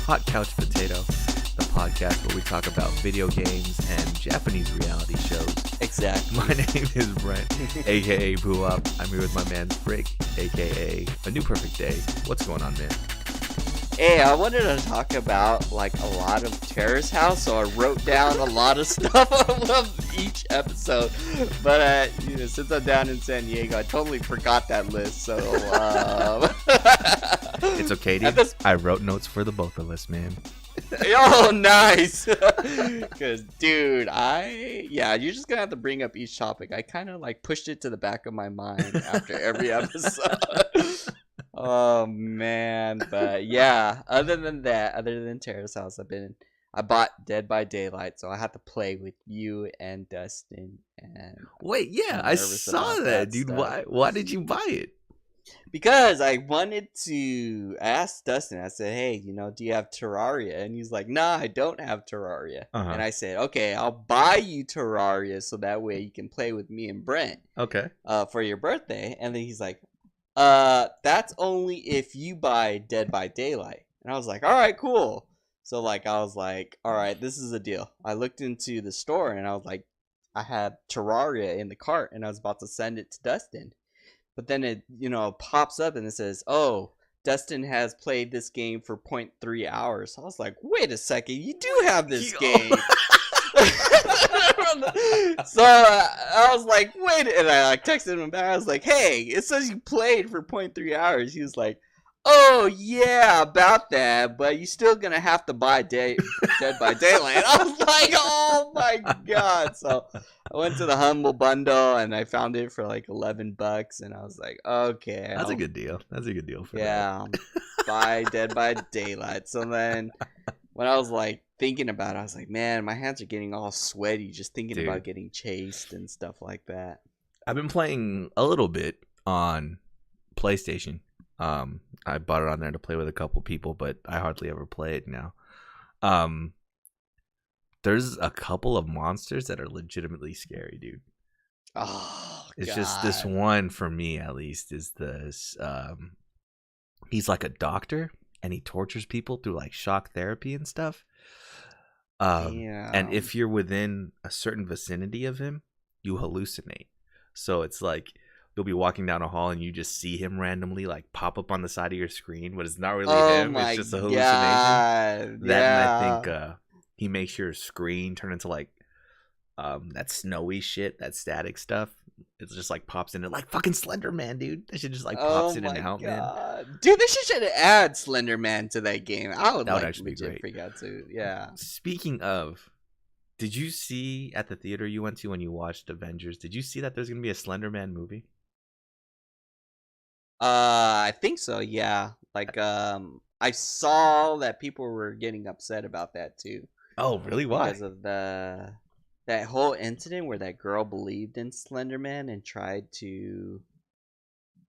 Hot Couch Potato, the podcast where we talk about video games and Japanese reality shows. Exactly. My name is Brent, aka Buop. I'm here with my man Frick, aka A New Perfect Day. What's going on, man? Hey, I wanted to talk about like a lot of Terrace House, so I wrote down a lot of stuff of each episode. But since I'm down in San Diego, I totally forgot that list. So It's okay, dude. I wrote notes for the both of us, man. Oh, nice. Because, dude, you're just gonna have to bring up each topic. I kind of like pushed it to the back of my mind after every episode. Oh man, but yeah. Other than Terrace House, I bought Dead by Daylight, so I had to play with you and Dustin. And wait, yeah, I saw that, dude. Stuff. Why did you buy it? Because I wanted to ask Dustin. I said, "Hey, do you have Terraria?" And he's like, "Nah, I don't have Terraria." And I said, "Okay, I'll buy you Terraria so that way you can play with me and Brent. Okay. For your birthday." And then he's like, that's only if you buy Dead by Daylight. And I was like, all right, cool. So I was like, all right, this is a deal. I looked into the store and I was like, I had Terraria in the cart and I was about to send it to Dustin. But then it, pops up and it says, oh, Dustin has played this game for 0.3 hours. I was like, wait a second, you do have this game. So I was like, wait, and I texted him back. I was like, hey, it says you played for 0.3 hours. He was like, oh yeah, about that, but you're still gonna have to buy Dead by Daylight. I was like, oh my god. So I went to the Humble Bundle and I found it for like $11, and I was like, okay, that's a good deal. That's a good deal for that. Buy Dead by Daylight. So then when I was like thinking about it, I was like, man, my hands are getting all sweaty just thinking about getting chased and stuff like that. I've been playing a little bit on PlayStation. I bought it on there to play with a couple people, but I hardly ever play it now. There's a couple of monsters that are legitimately scary, dude. Oh, it's God. Just this one, for me at least, is this. He's like a doctor, and he tortures people through like shock therapy and stuff. And if you're within a certain vicinity of him, you hallucinate. So it's like you'll be walking down a hall and you just see him randomly like pop up on the side of your screen, but it's not really him. It's just a hallucination. And I think he makes your screen turn into like that snowy shit, that static stuff. It just like pops in it like fucking Slender Man, dude. That shit just like pops in and out, man. Dude, they should add Slender Man to that game. That would actually be great. Forget to, yeah. Speaking of, did you see at the theater you went to when you watched Avengers? Did you see that there's gonna be a Slender Man movie? I think so. Yeah. Like, I saw that people were getting upset about that too. Oh, really? Why? Because of that whole incident where that girl believed in Slenderman and tried to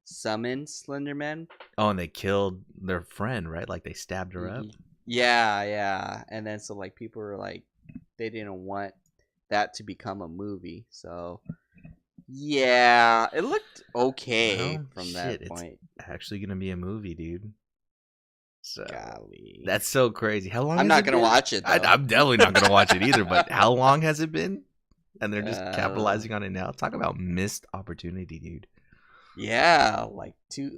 summon Slenderman. Oh, and they killed their friend, right? Like they stabbed her up. Yeah. And then so like people were like, they didn't want that to become a movie. So yeah, it looked okay from that point. It's actually gonna be a movie, dude. So golly, that's so crazy. How long? I'm not gonna watch it. I'm definitely not gonna watch it either. But how long has it been? And they're just capitalizing on it now. Talk about missed opportunity, dude. Yeah, like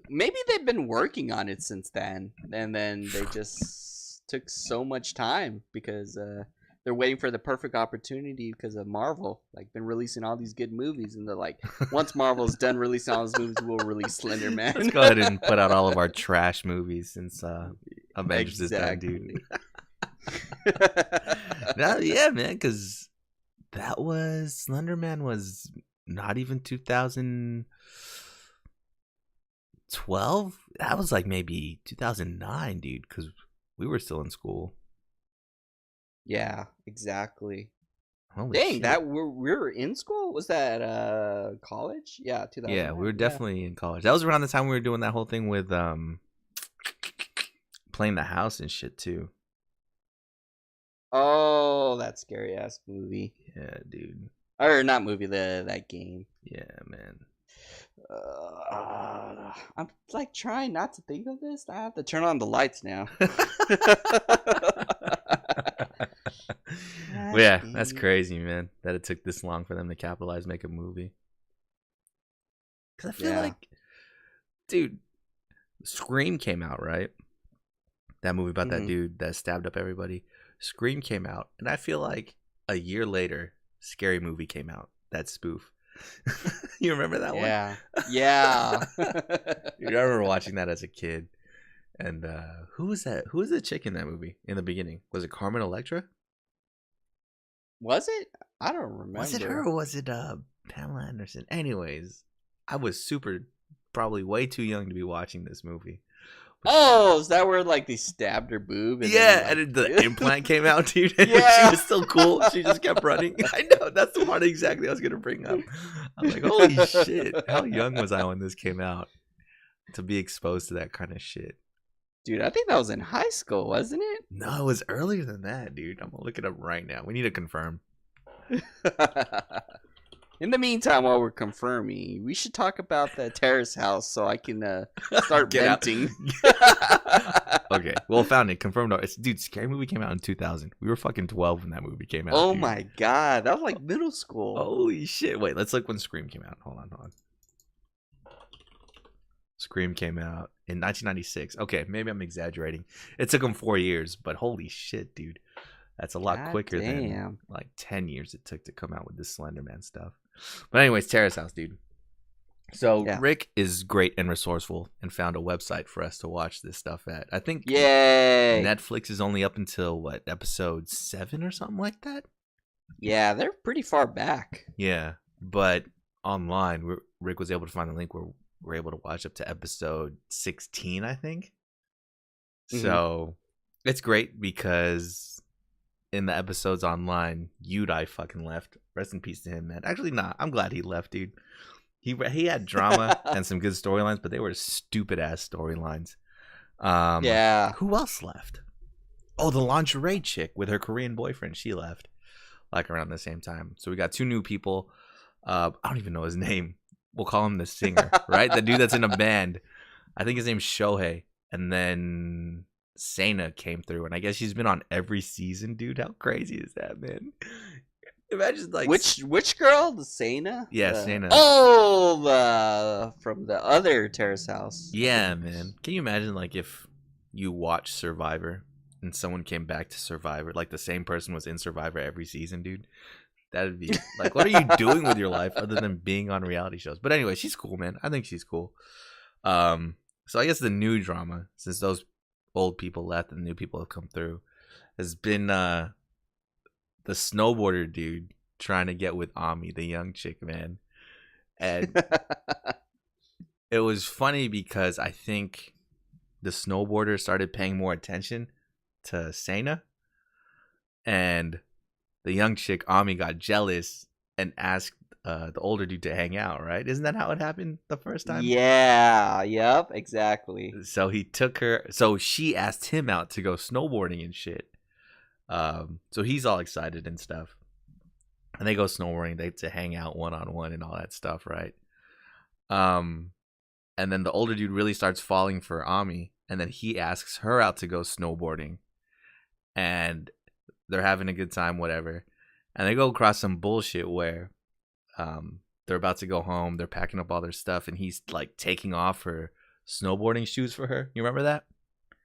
maybe they've been working on it since then, and then they just took so much time because they're waiting for the perfect opportunity because of Marvel. Like, been releasing all these good movies, and they're like, once Marvel's done releasing all those movies, we'll release Slender Man. Let's go ahead and put out all of our trash movies since Avengers is done, dude. Yeah, man, because that was Slender Man was not even 2012. That was like maybe 2009, dude, because we were still in school. Yeah, exactly. Holy dang, shit. that we were in school? Was that college? Yeah, 2009. Yeah, we were definitely in college. That was around the time we were doing that whole thing with playing the house and shit too. Oh, that scary ass movie. Yeah, dude. Or not movie, that game. Yeah, man. I'm like trying not to think of this. I have to turn on the lights now. Well, yeah, that's crazy, man. That it took this long for them to capitalize, make a movie. Because I feel like, dude, Scream came out, right? That movie about that dude that stabbed up everybody. Scream came out, and I feel like a year later, Scary Movie came out. That spoof. You remember that one? Yeah. I remember watching that as a kid. And who was that? Who was the chick in that movie in the beginning? Was it Carmen Electra? Was it? I don't remember. Was it her or was it Pamela Anderson? Anyways, I was probably way too young to be watching this movie. Oh, is that where like they stabbed her boob? And and the implant came out, dude. And she was still cool. She just kept running. I know, that's the part exactly I was gonna bring up. I'm like, holy shit! How young was I when this came out to be exposed to that kind of shit? Dude, I think that was in high school, wasn't it? No, it was earlier than that, dude. I'm gonna look it up right now. We need to confirm. In the meantime, while we're confirming, we should talk about the terrace house so I can start venting. Okay, well, found it. Confirmed. Dude, Scary Movie came out in 2000. We were fucking 12 when that movie came out. Oh, dude. My God. That was like middle school. Holy shit. Wait, let's look when Scream came out. Hold on. Scream came out in 1996. Okay, maybe I'm exaggerating. It took them 4 years, but holy shit, dude. That's a lot quicker than like 10 years it took to come out with this Slender Man stuff. But anyways, Terrace House, dude. So Rick is great and resourceful and found a website for us to watch this stuff at. I think Netflix is only up until, what, episode 7 or something like that? Yeah, they're pretty far back. Yeah, but online, Rick was able to find a link where we're able to watch up to episode 16, I think. Mm-hmm. So it's great because in the episodes online, Yudai fucking left. Rest in peace to him, man. Actually, nah, I'm glad he left, dude. He had drama and some good storylines, but they were stupid ass storylines. Who else left? Oh, the lingerie chick with her Korean boyfriend. She left like around the same time. So we got 2 new people. I don't even know his name. We'll call him the singer, right? The dude that's in a band. I think his name's Shohei. And then Sana came through, and I guess she's been on every season, dude. How crazy is that, man? Imagine like which girl? The Sana? Yeah, Sana. Oh, from the other Terrace House. Yeah, man. Can you imagine like if you watch Survivor and someone came back to Survivor, like the same person was in Survivor every season, dude? That'd be like, what are you doing with your life other than being on reality shows? But anyway, she's cool, man. I think she's cool. So I guess the new drama, since those old people left and new people have come through, has been the snowboarder dude trying to get with Ami, the young chick, man. And it was funny because I think the snowboarder started paying more attention to Sana, and the young chick Ami got jealous and asked the older dude to hang out, right? Isn't that how it happened the first time? Yeah, yep, exactly. So he took her, so she asked him out to go snowboarding and shit. So he's all excited and stuff. And they go snowboarding, to hang out one-on-one and all that stuff, right? And then the older dude really starts falling for Ami, and then he asks her out to go snowboarding. And they're having a good time, whatever. And they go across some bullshit where they're about to go home, they're packing up all their stuff, and he's like taking off her snowboarding shoes for her. You remember that?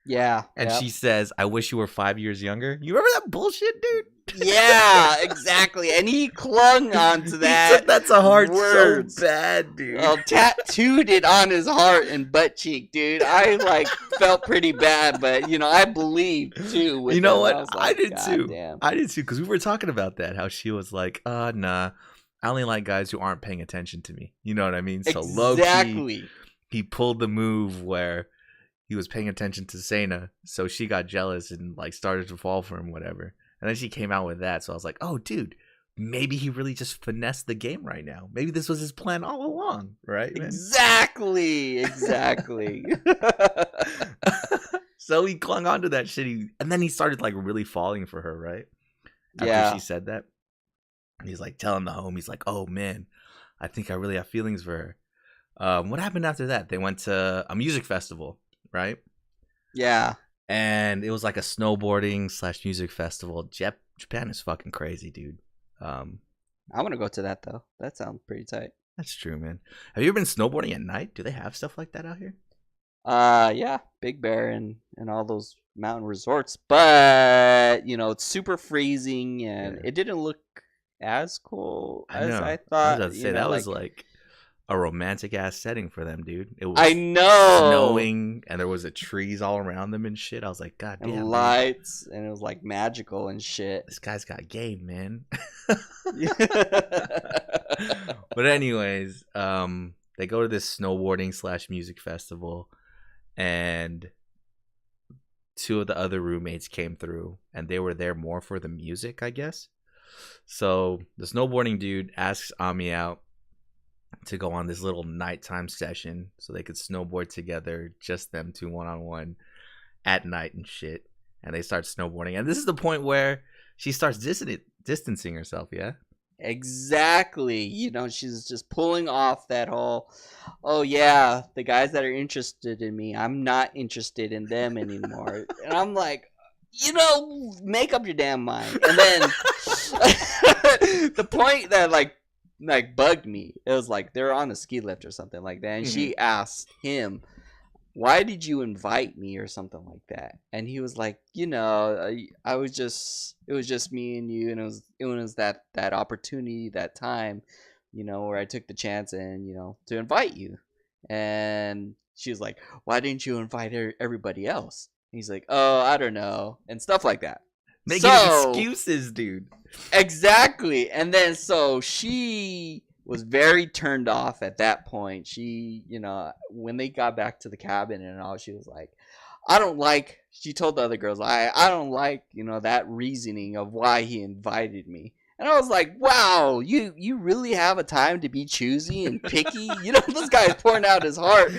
Yeah. And she says, "I wish you were 5 years younger." You remember that bullshit, dude? Yeah, exactly. And he clung onto that. He took that to heart so bad, dude. Well, tattooed it on his heart and butt cheek, dude. I like felt pretty bad, but I believed too. You know what? I did too. I did too, because we were talking about that. How she was like, nah, I only like guys who aren't paying attention to me. You know what I mean? So low-key, he pulled the move where he was paying attention to Sana, so she got jealous and like started to fall for him, whatever. And then she came out with that, so I was like, oh, dude, maybe he really just finessed the game right now. Maybe this was his plan all along, right? Man? Exactly. So he clung on to that shit, and then he started like really falling for her, right? After she said that. He's like telling the homies, like, oh man, I think I really have feelings for her. What happened after that? They went to a music festival, right? Yeah. And it was like a snowboarding / music festival. Japan is fucking crazy, dude. I want to go to that though. That sounds pretty tight. That's true, man. Have you ever been snowboarding at night? Do they have stuff like that out here? Yeah, Big Bear and all those mountain resorts, but it's super freezing and it didn't look as cool as I thought. I was about to say that was like a romantic ass setting for them, dude. It was I know snowing and there was trees all around them and shit. I was like, God damn, and lights, and it was like magical and shit. This guy's got game, man. But anyways, they go to this snowboarding / music festival, and 2 of the other roommates came through, and they were there more for the music, I guess. So the snowboarding dude asks Ami out to go on this little nighttime session so they could snowboard together, just them 2 1-on-1 at night and shit. And they start snowboarding, and this is the point where she starts distancing herself. Yeah, exactly. She's just pulling off that whole, oh yeah, the guys that are interested in me, I'm not interested in them anymore. And I'm like, make up your damn mind. And then the point that like bugged me, it was like they're on a ski lift or something like that, and she asked him, why did you invite me, or something like that? And he was like, I was just, it was just me and you, and it was that opportunity, that time, where I took the chance and to invite you. And she was like, why didn't you invite everybody else? And he's like, oh, I don't know, and stuff like that. Making excuses, dude. Exactly. And then so she was very turned off at that point. She, when they got back to the cabin and all, she was like, she told the other girls, I don't like, that reasoning of why he invited me. And I was like, wow, you really have a time to be choosy and picky? This guy's pouring out his heart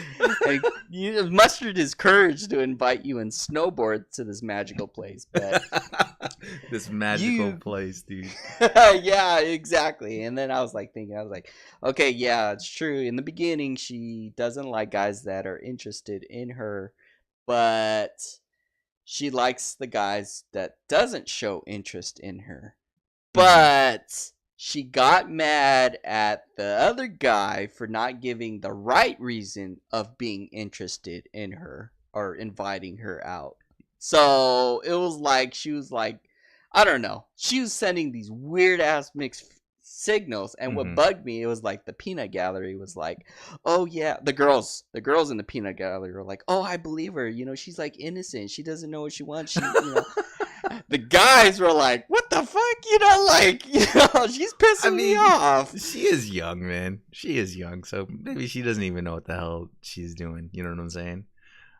and mustered his courage to invite you and snowboard to this magical place. But this magical place, dude. Yeah, exactly. And then I was like, okay, yeah, it's true. In the beginning, she doesn't like guys that are interested in her, but she likes the guys that doesn't show interest in her. But she got mad at the other guy for not giving the right reason of being interested in her or inviting her out. So it was like, she was like, I don't know. She was sending these weird ass mixed signals. And what bugged me, it was like the peanut gallery was like, oh yeah, the girls in the peanut gallery were like, oh, I believe her. She's like innocent. She doesn't know what she wants. The guys were like, what the fuck? She's pissing me off. She is young, man. She is young. So maybe she doesn't even know what the hell she's doing. You know what I'm saying?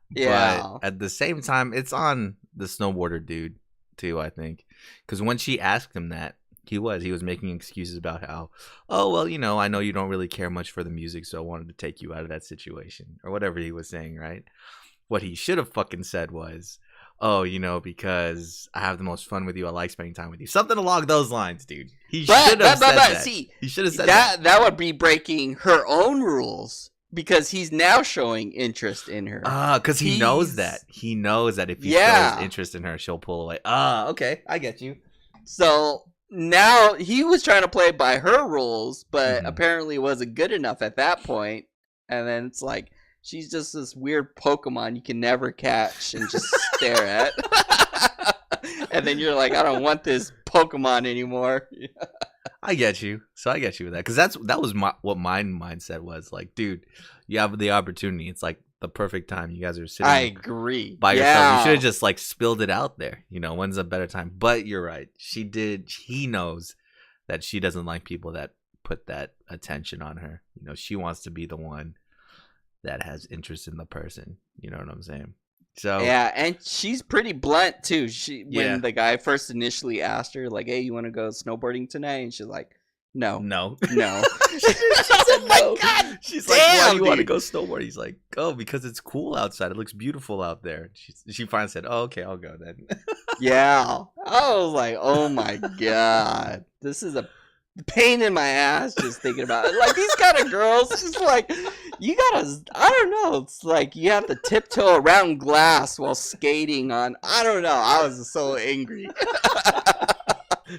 Yeah. But at the same time, it's on the snowboarder dude too, I think. Because when she asked him that, he was making excuses about how, oh, well, I know you don't really care much for the music, so I wanted to take you out of that situation. Or whatever he was saying, right? What he should have fucking said was, oh, because I have the most fun with you. I like spending time with you. Something along those lines, dude. He should have said that. See, he should have said that. That would be breaking her own rules, because he's now showing interest in her. Because he knows that. He knows that if he shows interest in her, she'll pull away. Okay. I get you. So now he was trying to play by her rules, but apparently wasn't good enough at that point. And then it's like, she's just this weird Pokemon you can never catch and just stare at. And then you're like, I don't want this Pokemon anymore. I get you. So I get you with that. Because that was what my mindset was. Like, dude, you have the opportunity. It's like the perfect time. You guys are sitting I agree. by yourself. You should have just like spilled it out there. When's a better time? But you're right. He knows that she doesn't like people that put that attention on her. She wants to be the one that has interest in the person. You know what I'm saying? So yeah, and she's pretty blunt too. When the guy first initially asked her, like, hey, you want to go snowboarding tonight? And she's like, no. she said oh my God. She's like, why do you want to go snowboarding? He's like, oh, because it's cool outside. It looks beautiful out there. She finally said, oh, okay, I'll go then. Yeah. I was like, oh my God, this is a pain in my ass just thinking about it. Like, these kind of girls, just like, You gotta, I don't know. It's like you have to tiptoe around glass while skating on. I don't know. I was so angry.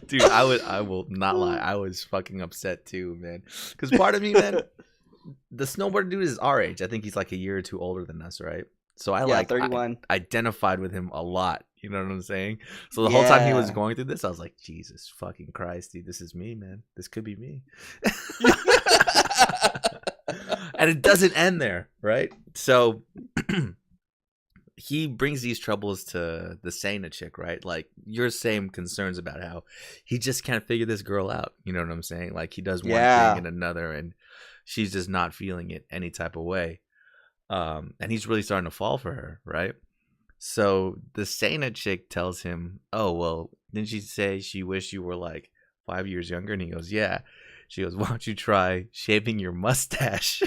Dude, I will not lie. I was fucking upset too, man. Because part of me, man, the snowboard dude is our age. I think he's like a year or two older than us, right? So I 31. I identified with him a lot. You know what I'm saying? So the whole time he was going through this, I was like, Jesus fucking Christ, dude, this is me, man. This could be me. And it doesn't end there, right? So he brings these troubles to the Sana chick, right? Like your same concerns about how he just can't figure this girl out. You know what I'm saying? Like he does one thing and another, and she's just not feeling it any type of way. And he's really starting to fall for her, right? So the Sana chick tells him, "Oh, well, didn't she say she wished you were like 5 years younger?" And he goes, "Yeah." She goes, "Why don't you try shaving your mustache?"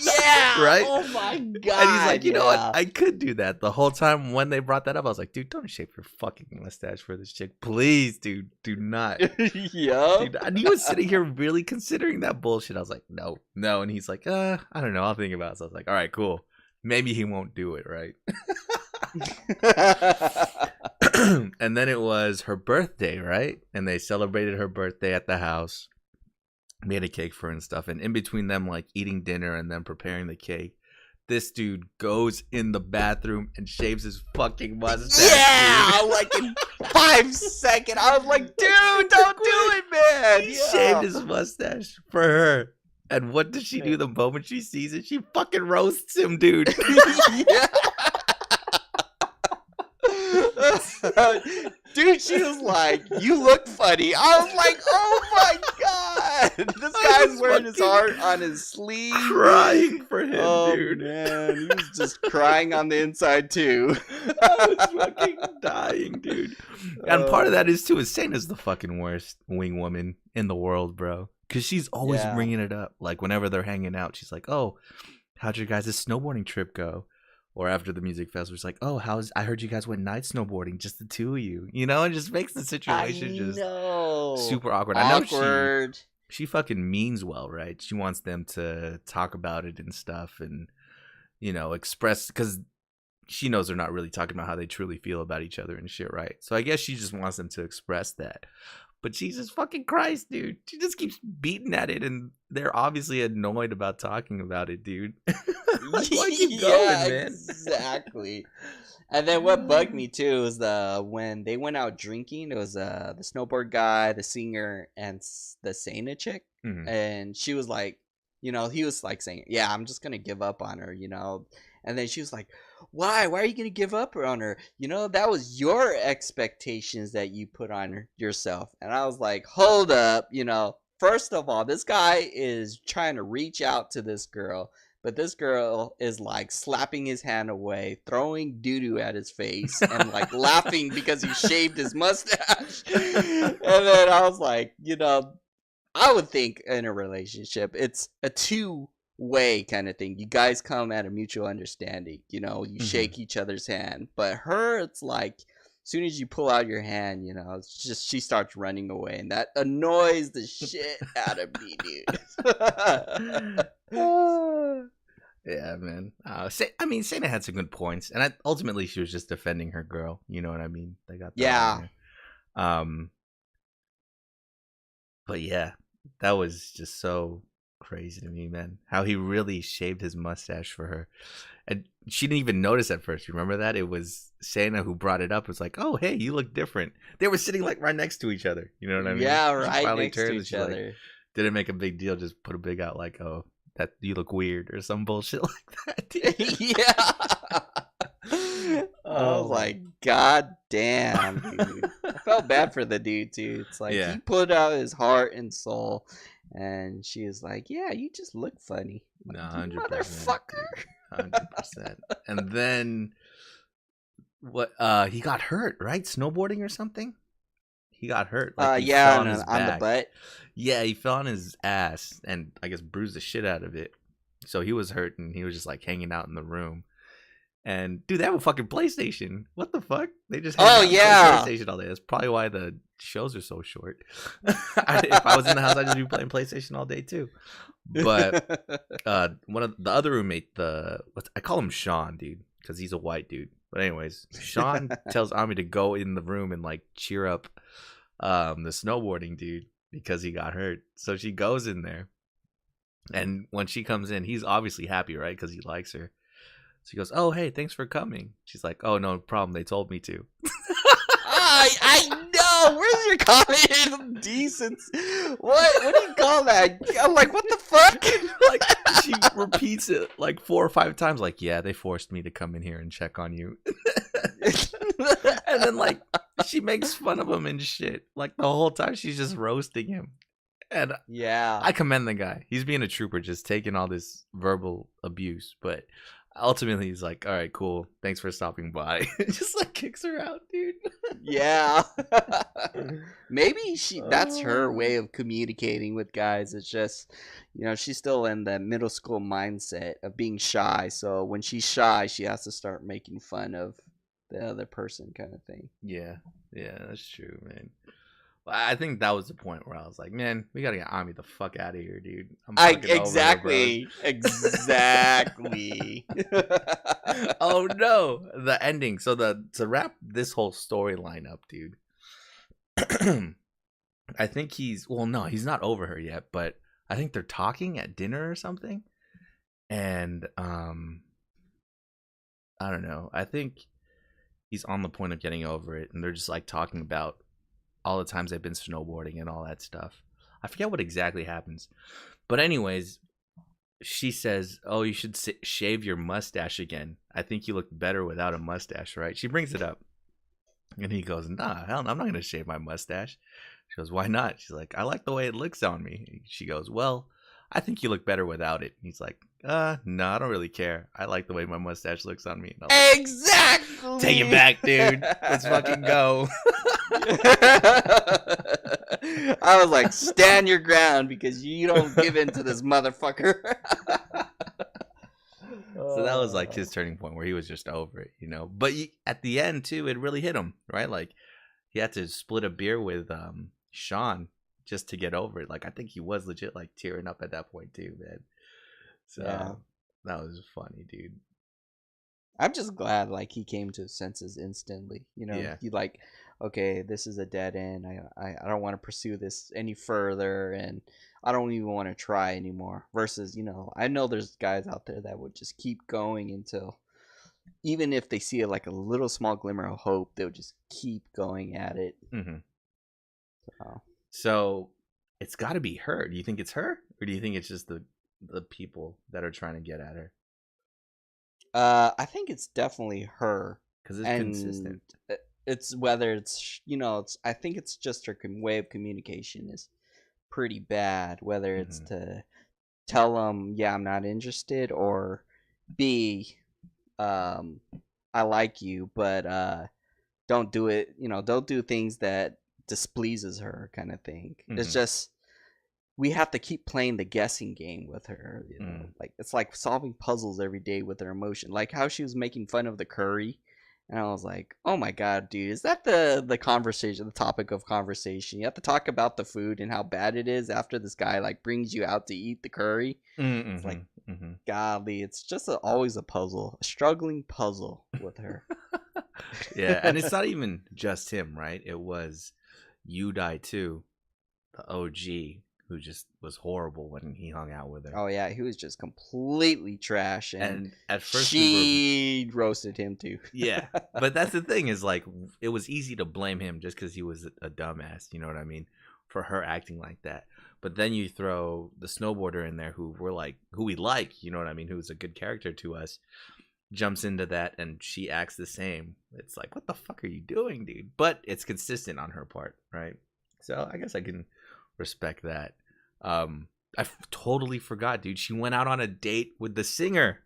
Yeah. Right? Oh my God. And he's like, you know what? I could do that. The whole time when they brought that up, I was like, dude, don't shave your fucking mustache for this chick. Please, dude, do not. Yeah. And he was sitting here really considering that bullshit. I was like, no. And he's like, I don't know. I'll think about it. So I was like, all right, cool. Maybe he won't do it, right? And then it was her birthday, right? And they celebrated her birthday at the house. Made a cake for her and stuff, and in between them like eating dinner and then preparing the cake, this dude goes in the bathroom and shaves his fucking mustache. Yeah, like in 5 seconds. I was like, dude, don't do it, man. He shaved his mustache for her. And what does she do the moment she sees it? She fucking roasts him, dude. Yeah. Dude, she was like, you look funny. I was like, oh my God. This guy's wearing his heart on his sleeve. Crying for him, dude. Man, he was just crying on the inside too. I was fucking dying, dude. And part of that is too, is Sana's the fucking worst wing woman in the world, bro. Because she's always bringing it up. Like whenever they're hanging out, she's like, oh, how'd your guys' snowboarding trip go? Or after the music festival, it's like, oh, I heard you guys went night snowboarding, just the two of you. You know, it just makes the situation just super awkward. I know she fucking means well, right? She wants them to talk about it and stuff and, you know, express, because she knows they're not really talking about how they truly feel about each other and shit, right? So I guess she just wants them to express that. But Jesus fucking Christ, dude. She just keeps beating at it, and they're obviously annoyed about talking about it, dude. Like, why keep going, man? Exactly. And then what bugged me, too, is when they went out drinking, it was the snowboard guy, the singer, and the Sana chick. Mm-hmm. And she was like, you know, he was like saying, yeah, I'm just going to give up on her, you know. And then she was like, why are you going to give up on her? You know, that was your expectations that you put on yourself. And I was like, hold up. You know, first of all, this guy is trying to reach out to this girl. But this girl is like slapping his hand away, throwing doo-doo at his face, and like laughing because he shaved his mustache. And then I was like, you know, I would think in a relationship, it's a two-way kind of thing. You guys come at a mutual understanding. You know, you shake each other's hand. But her, it's like, as soon as you pull out your hand, you know, it's just she starts running away, and that annoys the shit out of me, dude. Yeah, man. I mean, Sana had some good points, and ultimately she was just defending her girl. You know what I mean? They got that but yeah, that was just so crazy to me, man. How he really shaved his mustache for her, and she didn't even notice at first. You remember that? It was Sana who brought it up. It was like, "Oh, hey, you look different." They were sitting like right next to each other. You know what I mean? Yeah, right next to each other. Like, didn't make a big deal. Just put a big out like, "Oh, that you look weird" or some bullshit like that. Yeah. I was like, God damn, dude. I felt bad for the dude too. It's like he put out his heart and soul, and she was like, "Yeah, you just look funny." No, like, 100%, motherfucker. 100%. And then what? He got hurt, right? Snowboarding or something. He got hurt. Like on the butt. Yeah, he fell on his ass and I guess bruised the shit out of it. So he was hurt and he was just like hanging out in the room. And dude, they have a fucking PlayStation. What the fuck? They just PlayStation all day. That's probably why the shows are so short. If I was in the house, I'd just be playing PlayStation all day too. But one of the other roommate, I call him Sean, dude, because he's a white dude. But anyways, Sean tells Ami to go in the room and like cheer up the snowboarding dude because he got hurt. So she goes in there, and when she comes in, he's obviously happy, right? Because he likes her. So he goes, "Oh, hey, thanks for coming." She's like, "Oh, no problem. They told me to." I know. Where's your common decence? What do you call that? I'm like, what the fuck? Like, she repeats it like 4 or 5 times. Like, yeah, they forced me to come in here and check on you. And then like she makes fun of him and shit. Like the whole time she's just roasting him. And yeah, I commend the guy. He's being a trooper, just taking all this verbal abuse. But ultimately, he's like, "All right, cool. Thanks for stopping by." Just like kicks her out, dude. Yeah. Maybe that's her way of communicating with guys. It's just, she's still in the middle school mindset of being shy. So when she's shy, she has to start making fun of the other person, kind of thing. Yeah, that's true, man. I think that was the point where I was like, man, we gotta get Ami the fuck out of here, dude. Exactly. Oh no, the ending. So to wrap this whole storyline up, dude. I think he's not over her yet, but I think they're talking at dinner or something. And I don't know. I think he's on the point of getting over it, and they're just like talking about all the times they've been snowboarding and all that stuff. I forget what exactly happens. But anyways, she says, "Oh, you should shave your mustache again. I think you look better without a mustache, right?" She brings it up. And he goes, "Nah, hell no, I'm not going to shave my mustache." She goes, "Why not?" She's like, "I like the way it looks on me." She goes, "Well, I think you look better without it." He's like, no, I don't really care. I like the way my mustache looks on me. Like, exactly. Take it back, dude. Let's fucking go. I was like, stand your ground because you don't give in to this motherfucker. So that was like his turning point where he was just over it, But at the end, too, it really hit him, right? Like, he had to split a beer with Sean just to get over it. Like, I think he was legit, like, tearing up at that point, too, man. So that was funny, dude. I'm just glad, like, he came to his senses instantly. He like, okay, this is a dead end. I don't want to pursue this any further, and I don't even want to try anymore. Versus, I know there's guys out there that would just keep going until, even if they see like a little small glimmer of hope, they'll just keep going at it. Mm-hmm. So it's got to be her. Do you think it's her, or do you think it's just the people that are trying to get at her? I think it's definitely her because it's consistent. It's whether it's I think it's just her way of communication is pretty bad. Whether it's to tell them, yeah, I'm not interested, or B, I like you, but don't do it. Don't do things that displeases her, kind of thing. It's just, we have to keep playing the guessing game with her. Like, it's like solving puzzles every day with her emotion. Like how she was making fun of the curry. And I was like, oh my god, dude, is that the conversation, the topic of conversation? You have to talk about the food and how bad it is after this guy like brings you out to eat the curry. It's like, godly, it's just always a puzzle, a struggling puzzle with her. Yeah, and it's not even just him, right? It was Yudai too, the OG, who just was horrible when he hung out with her. Oh yeah, he was just completely trash, and at first she roasted him too. Yeah, but that's the thing, is like, it was easy to blame him just because he was a dumbass, you know what I mean, for her acting like that. But then you throw the snowboarder in there who we like, you know what I mean, who's a good character to us, jumps into that and she acts the same. It's like, what the fuck are you doing, dude? But it's consistent on her part, right? So I guess I can respect that. I totally forgot, dude. She went out on a date with the singer.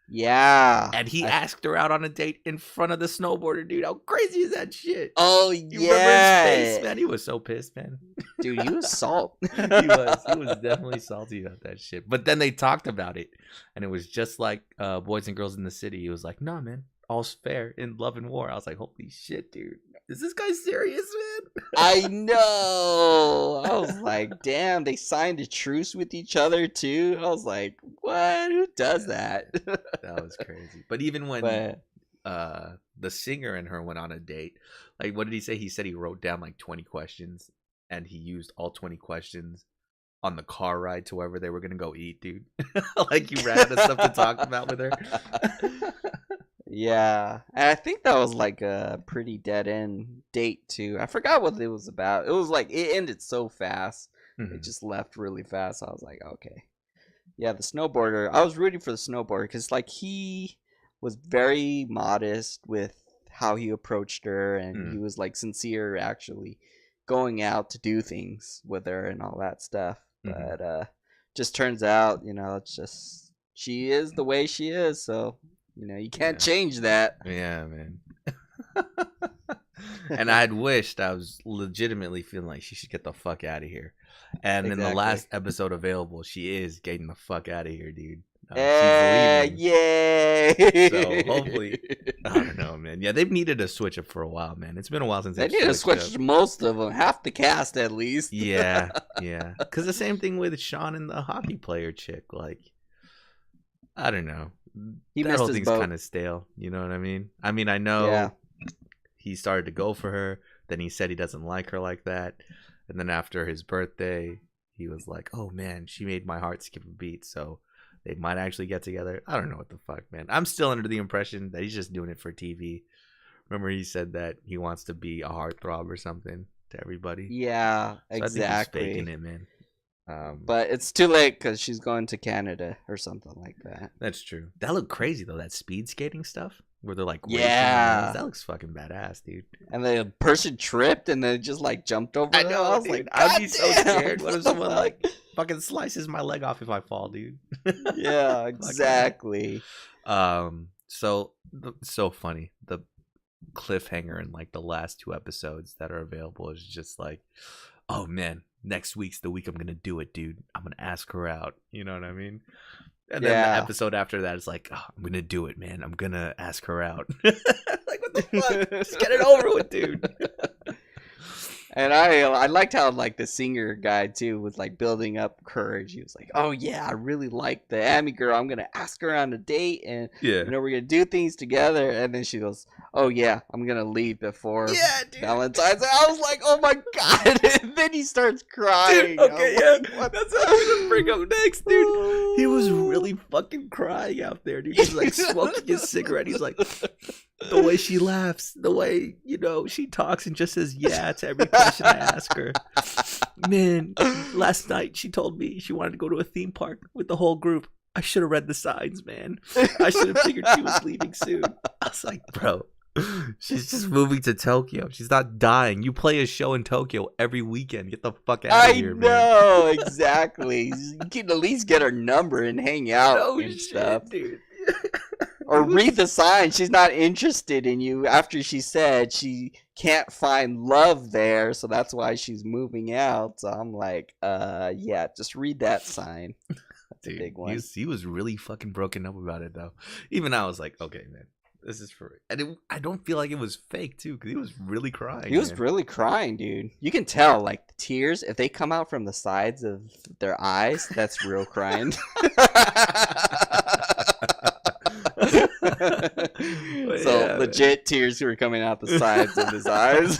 Yeah. And he asked her out on a date in front of the snowboarder, dude. How crazy is that shit? Oh, you remember his face, man? He was so pissed, man. Dude, he was salt. He was definitely salty about that shit. But then they talked about it, and it was just like Boys and Girls in the City. He was like, "Nah, man, all's fair in love and war." I was like, holy shit, dude. is this guy serious, man? I know. I was like, damn, they signed a truce with each other too. I was like, what? Who does that? That was crazy. But even when the singer and her went on a date, like, what did he say? He said he wrote down like 20 questions, and he used all 20 questions on the car ride to wherever they were gonna go eat, dude. Like, you ran out of stuff to talk about with her. Yeah, and I think that was like a pretty dead end date too. I forgot what it was about. It was like it ended so fast. It just left really fast. I was like, okay, yeah, the snowboarder. I was rooting for the snowboarder because like he was very modest with how he approached her, and he was like sincere, actually going out to do things with her and all that stuff. But just turns out, it's just she is the way she is. So. You can't change that. Yeah, man. And I'd wished, I was legitimately feeling like she should get the fuck out of here. And in the last episode available, she is getting the fuck out of here, dude. She's leaving. Yay! So hopefully, I don't know, man. Yeah, they've needed a switch up for a while, man. It's been a while since they need to switch most of them, half the cast at least. Yeah. Because the same thing with Sean and the hockey player chick. Like, I don't know. That whole thing's kind of stale. You know what I mean? I know he started to go for her. Then he said he doesn't like her like that. And then after his birthday, he was like, oh, man, she made my heart skip a beat. So they might actually get together. I don't know what the fuck, man. I'm still under the impression that he's just doing it for TV. Remember he said that he wants to be a heartthrob or something to everybody? Yeah, so exactly. I think he's faking it, man. But it's too late because she's going to Canada or something like that. That's true. That looked crazy though. That speed skating stuff where they're like, yeah, that looks fucking badass, dude. And the person tripped and then just like jumped over. I know. I was like, I'd be so scared. What if someone like fucking slices my leg off if I fall, dude? Yeah, exactly. So funny. The cliffhanger in like the last 2 episodes that are available is just like, oh man. Next week's the week I'm gonna do it, dude. I'm gonna ask her out. You know what I mean? And then the episode after that is like, oh, I'm gonna do it, man. I'm gonna ask her out. Like, what the fuck? Just get it over with, dude. And I liked how like the singer guy too was like building up courage. He was like, "Oh yeah, I really like the Amy girl. I'm gonna ask her on a date, and we're gonna do things together." And then she goes, "Oh yeah, I'm gonna leave before Valentine's." And I was like, "Oh my god!" And then he starts crying. Dude, okay, like, that's what I'm gonna bring up next, dude. He was really fucking crying out there, dude. He's like smoking his cigarette. He's like, the way she laughs, the way she talks and just says yeah to every question I ask her. Man, last night she told me she wanted to go to a theme park with the whole group. I should have read the signs, man. I should have figured she was leaving soon. I was like, bro, she's just moving to Tokyo. She's not dying. You play a show in Tokyo every weekend. Get the fuck out of here, man. I know, exactly. You can at least get her number and hang out and stuff. Dude. Or read the sign. She's not interested in you after she said she can't find love there, so that's why she's moving out. So I'm like, yeah, just read that sign. That's a big one. He was really fucking broken up about it, though. Even I was like, okay, man, this is for it. And I don't feel like it was fake, too, because he was really crying. He was really crying, dude. You can tell, like, the tears, if they come out from the sides of their eyes, that's real crying. So legit tears were coming out the sides of his eyes.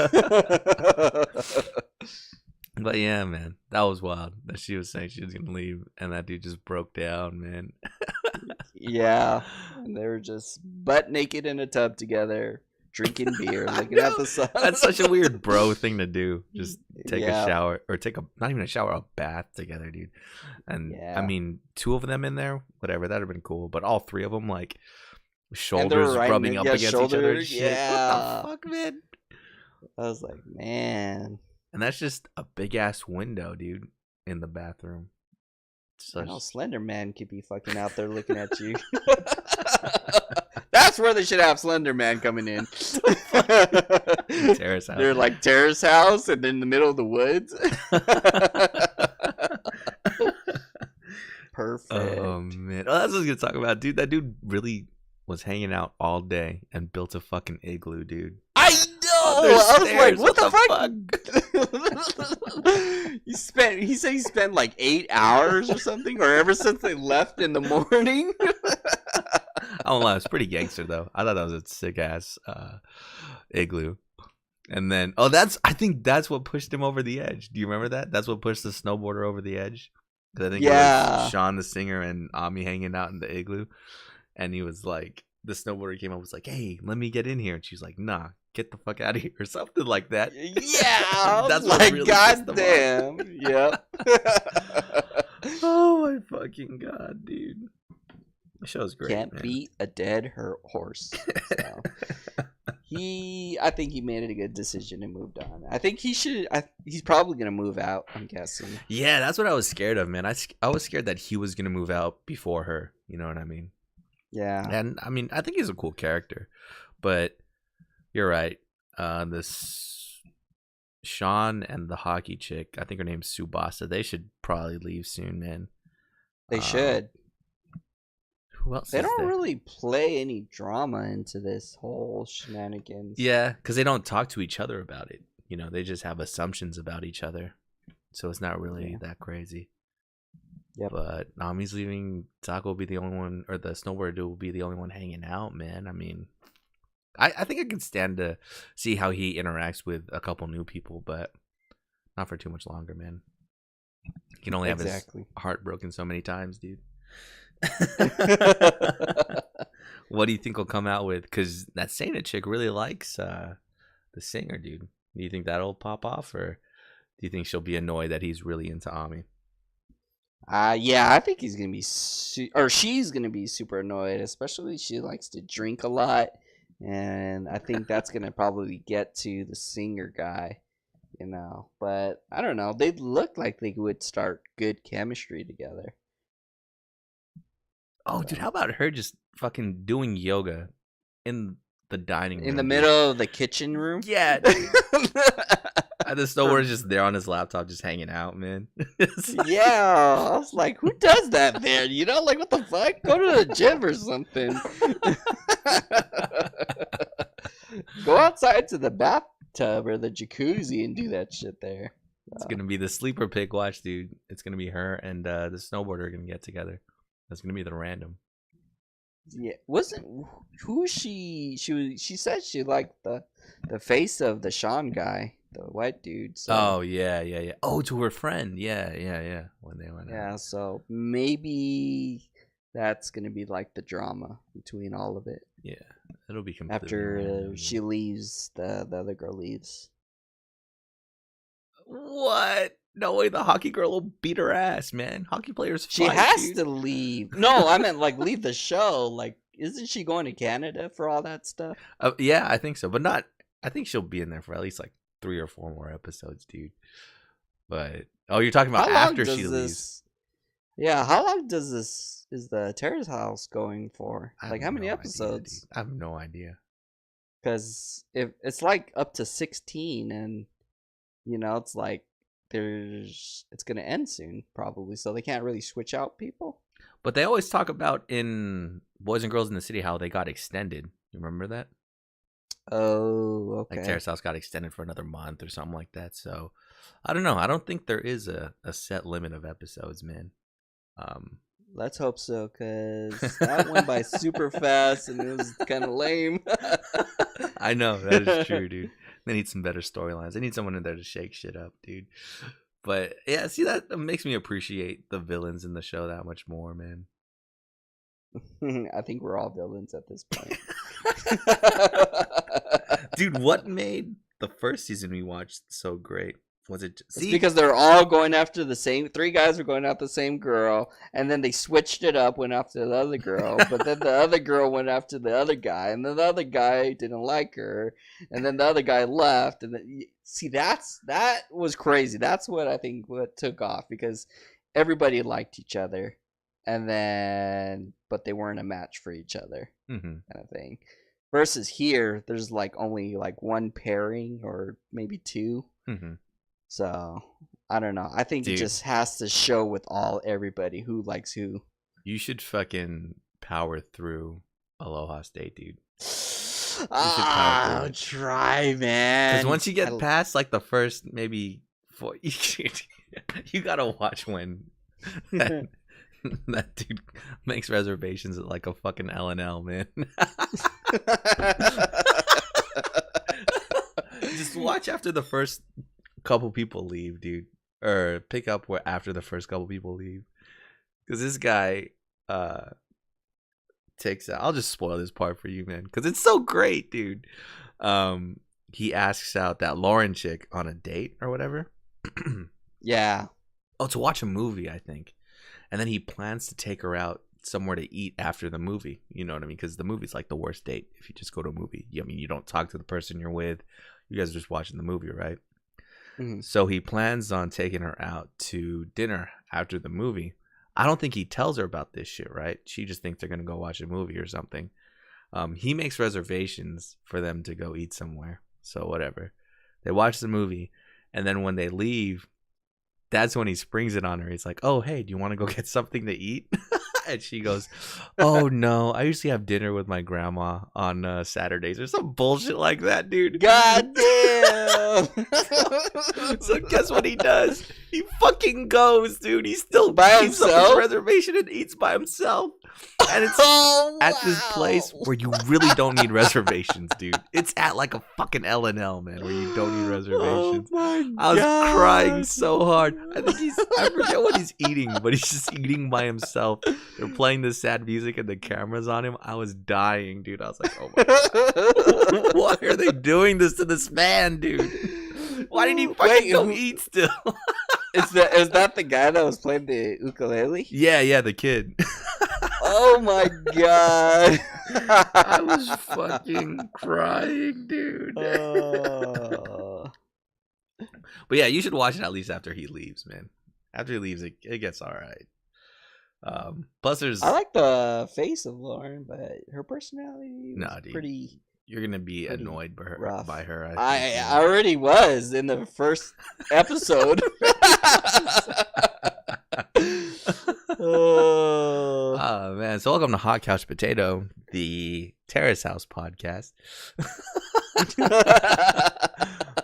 But yeah, man, that was wild that she was saying she was gonna leave and that dude just broke down, man. Yeah, and they were just butt naked in a tub together, drinking beer, looking at the sun. That's such a weird bro thing to do. Just take a shower or not even a shower, a bath together, dude. And I mean, 2 of them in there, whatever, that'd have been cool. But all 3 of them, like, shoulders rubbing up against each other and shit. Yeah. What the fuck, man? I was like, man. And that's just a big ass window, dude, in the bathroom. I know Slender Man could be fucking out there looking at you. That's where they should have Slender Man coming in. Terrace house. They're like Terrace House and in the middle of the woods. Perfect. Oh man. Oh, that's what I was gonna talk about, dude. That dude really was hanging out all day and built a fucking igloo, dude. I know. I was like, what the fuck? He said he spent like 8 hours or something, or ever since they left in the morning. I don't lie, it's pretty gangster though. I thought that was a sick ass igloo. And then I think that's what pushed him over the edge. Do you remember that? That's what pushed the snowboarder over the edge. I think it was Sean the singer and Ami hanging out in the igloo. And he was like, the snowboarder came up, was like, hey, let me get in here. And she's like, nah, get the fuck out of here, or something like that. Yeah. That's like, really goddamn. Yep. Oh my fucking god, dude. The show's great. Can't beat a dead horse. So. I think he made it a good decision and moved on. I think he should. He's probably gonna move out, I'm guessing. Yeah, that's what I was scared of, man. I was scared that he was gonna move out before her. You know what I mean? Yeah. And I mean, I think he's a cool character, but you're right. This Sean and the hockey chick, I think her name's Subasa. They should probably leave soon, man. They should. Who else? They don't really play any drama into this whole shenanigans. Yeah, because they don't talk to each other about it. You know, they just have assumptions about each other, so it's not really that crazy. Yep. But Nami's leaving. Taco will be the only one, or the snowboarder dude will be the only one hanging out, man. I mean, I think I can stand to see how he interacts with a couple new people, but not for too much longer, man. He can only have his heart broken so many times, dude. What do you think will come out with? Because that Sana chick really likes the singer, dude. Do you think that'll pop off, or do you think she'll be annoyed that he's really into Ami? Yeah, I think he's gonna be, or she's gonna be super annoyed. Especially she likes to drink a lot, and I think that's gonna probably get to the singer guy, you know. But I don't know. They look like they would start good chemistry together. Oh, dude, how about her just fucking doing yoga in the dining room? In the middle of the kitchen room? Yeah. The snowboarder's just there on his laptop just hanging out, man. Yeah. I was like, who does that there? You know, like, what the fuck? Go to the gym or something. Go outside to the bathtub or the jacuzzi and do that shit there. It's going to be the sleeper pick. Watch, dude. It's going to be her and the snowboarder are going to get together. That's gonna be the random. Yeah, who is she? She said she liked the face of the Sean guy, the white dude. So. Oh yeah. Oh, to her friend. Yeah. When they went. Yeah, so maybe that's gonna be like the drama between all of it. Yeah, it'll be completely after random. She leaves, the other girl leaves. What? No way, the hockey girl will beat her ass, man. Hockey players She has to leave. No, I meant like leave the show. Like, isn't she going to Canada for all that stuff? Yeah, I think so. But not, I think she'll be in there for at least like 3 or 4 more episodes, dude. But, you're talking about after she leaves. Yeah, how long is the Terrace House going for? Like, how many episodes? I have no idea. Because if it's like up to 16 and, you know, it's like, it's gonna end soon probably, so they can't really switch out people. But they always talk about in Boys and Girls in the City how they got extended. You remember that? Oh, okay. Like Terrace House got extended for another month or something like that. So I don't know. I don't think there is a set limit of episodes, man. Let's hope so, because that went by super fast and it was kind of lame. I know, that is true, dude. They need some better storylines. They need someone in there to shake shit up, dude. But yeah, see, that makes me appreciate the villains in the show that much more, man. I think we're all villains at this point. Dude, what made the first season we watched so great? Was it it's because they're all going after the same 3 guys were going after the same girl, and then they switched it up, went after the other girl, but then the other girl went after the other guy, and then the other guy didn't like her, and then the other guy left, and see, that was crazy. That's what I think what took off, because everybody liked each other, and then but they weren't a match for each other, kind of thing. Versus here, there's like only like 1 pairing or maybe 2. So, I don't know. I think it just has to show with everybody who likes who. You should fucking power through Aloha State, dude. I'll try, man. Because once you get past like the first maybe 4, you gotta watch when that dude makes reservations at like a fucking L&L, man. Just watch after the first couple people leave, dude, or pick up where after the first couple people leave, because this guy takes out. I'll just spoil this part for you, man, because it's so great, dude. He asks out that Lauren chick on a date or whatever. Yeah. Oh, to watch a movie, I think, and then he plans to take her out somewhere to eat after the movie. You know what I mean? Because the movie's like the worst date if you just go to a movie. I mean, you don't talk to the person you're with. You guys are just watching the movie, right? Mm-hmm. So he plans on taking her out to dinner after the movie. I don't think he tells her about this shit, right? She just thinks they're going to go watch a movie or something. He makes reservations for them to go eat somewhere. So whatever. They watch the movie. And then when they leave, that's when he springs it on her. He's like, oh, hey, do you want to go get something to eat? And she goes, oh, no, I usually have dinner with my grandma on Saturdays or some bullshit like that, dude. God damn. So guess what he does? He fucking goes, dude. He still by keeps himself? Up his reservation and eats by himself. And it's at this place where you really don't need reservations, dude. It's at like a fucking L&L, man, where you don't need reservations. Oh I was crying so hard. I forget what he's eating, but he's just eating by himself. They're playing this sad music and the camera's on him. I was dying, dude. I was like, oh my God. Why are they doing this to this man, dude? Why didn't he fucking go eat still? Is that the guy that was playing the ukulele? Yeah, the kid. Oh my God. I was fucking crying, dude. But yeah, you should watch it at least after he leaves, man. After he leaves, it gets all right. Plus, there's... I like the face of Lauren, but her personality was pretty... You're gonna be annoyed by her. I already was in the first episode. Oh man! So welcome to Hot Couch Potato, the Terrace House podcast.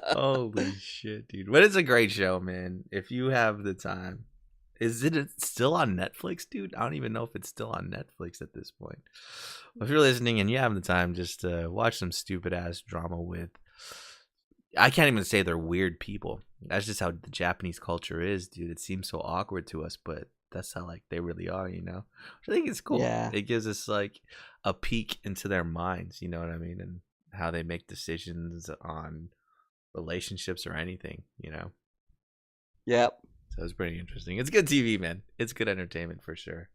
Holy shit, dude! But it's a great show, man. If you have the time. Is it still on Netflix, dude? I don't even know if it's still on Netflix at this point. If you're listening and you have the time, just watch some stupid ass drama with... I can't even say they're weird people. That's just how the Japanese culture is, dude. It seems so awkward to us, but that's how like they really are, you know? Which I think it's cool. Yeah. It gives us like a peek into their minds, you know what I mean? And how they make decisions on relationships or anything, you know? Yep. So it's pretty interesting. It's good TV, man. It's good entertainment for sure.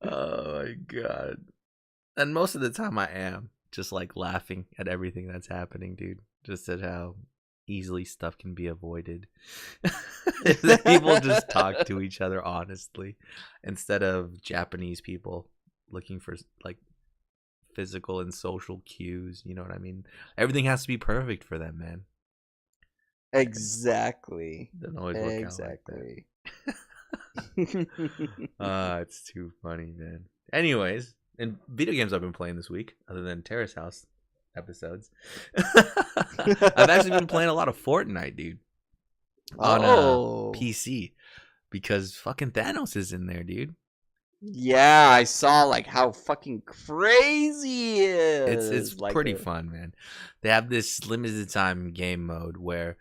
Oh my God. And most of the time I am just like laughing at everything that's happening, dude. Just at how easily stuff can be avoided. If people just talk to each other honestly instead of Japanese people looking for like physical and social cues, you know what I mean? Everything has to be perfect for them, man. Exactly. Doesn't always work exactly. Out like that. It's too funny, man. Anyways, and video games I've been playing this week, other than Terrace House episodes, I've actually been playing a lot of Fortnite, dude, on PC, because fucking Thanos is in there, dude. Yeah, I saw like how fucking crazy it is. It's like pretty fun, man. They have this limited time game mode where,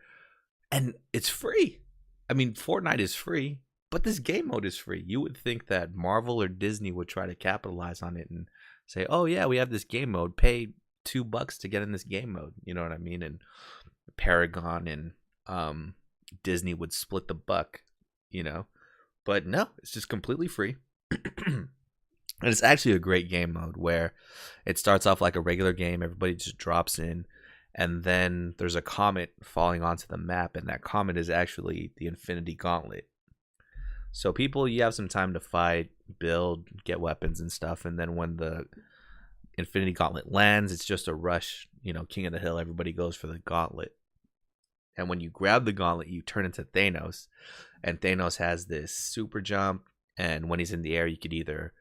and it's free. I mean, Fortnite is free, but this game mode is free. You would think that Marvel or Disney would try to capitalize on it and say, "Oh yeah, we have this game mode. Pay $2 to get in this game mode." You know what I mean? And Paragon and Disney would split the buck, you know. But no, it's just completely free. And it's actually a great game mode where it starts off like a regular game. Everybody just drops in, and then there's a comet falling onto the map, and that comet is actually the Infinity Gauntlet. So people, you have some time to fight, build, get weapons and stuff, and then when the Infinity Gauntlet lands, it's just a rush, you know, King of the Hill, everybody goes for the gauntlet. And when you grab the gauntlet, you turn into Thanos, and Thanos has this super jump. And when he's in the air, you could either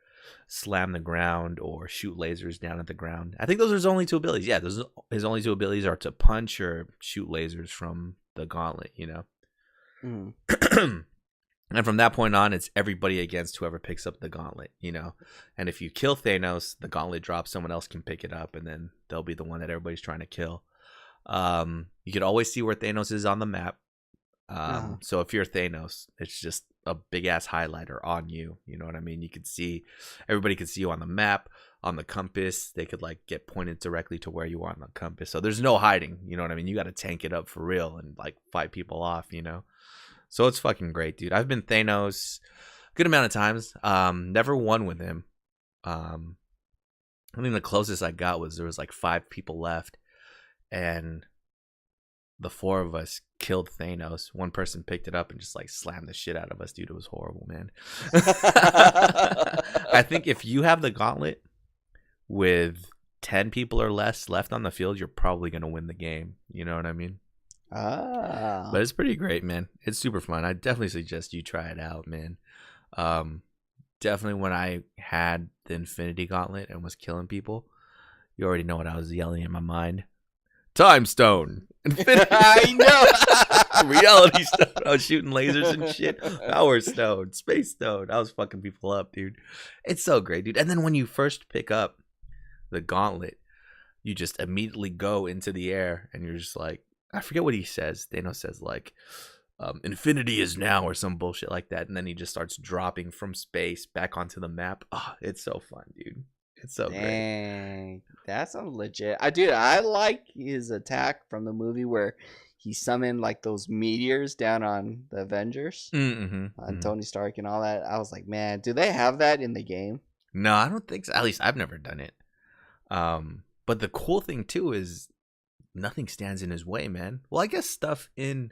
slam the ground or shoot lasers down at the ground. I think those are his only two abilities. Yeah, his only two abilities are to punch or shoot lasers from the gauntlet, you know? Mm. And from that point on, it's everybody against whoever picks up the gauntlet, you know? And if you kill Thanos, the gauntlet drops, someone else can pick it up, and then they'll be the one that everybody's trying to kill. You can always see where Thanos is on the map. So if you're Thanos, it's just a big ass highlighter on you. You know what I mean? You could see, everybody could see you on the map, on the compass. They could like get pointed directly to where you are on the compass. So there's no hiding. You know what I mean? You got to tank it up for real and like fight people off, you know? So it's fucking great, dude. I've been Thanos a good amount of times. Never won with him. I think the closest I got was there was like 5 people left, and the 4 of us killed Thanos. One person picked it up and just like slammed the shit out of us, dude. It was horrible, man. I think if you have the gauntlet with 10 people or less left on the field, you're probably gonna win the game. You know what I mean? But it's pretty great, man. It's super fun. I definitely suggest you try it out, man. Definitely when I had the Infinity Gauntlet and was killing people, you already know what I was yelling in my mind. Time Stone. Infinity. I know. Reality Stone. I was shooting lasers and shit. Power Stone. Space Stone. I was fucking people up, dude. It's so great, dude. And then when you first pick up the gauntlet, you just immediately go into the air and you're just like, I forget what he says. Thanos says like, infinity is now or some bullshit like that. And then he just starts dropping from space back onto the map. Oh, it's so fun, dude. It's so great. That's legit. I like his attack from the movie where he summoned like those meteors down on the Avengers, Tony Stark and all that. I was like, man, do they have that in the game? No, I don't think so. At least I've never done it. But the cool thing too is nothing stands in his way, man. Well, I guess stuff in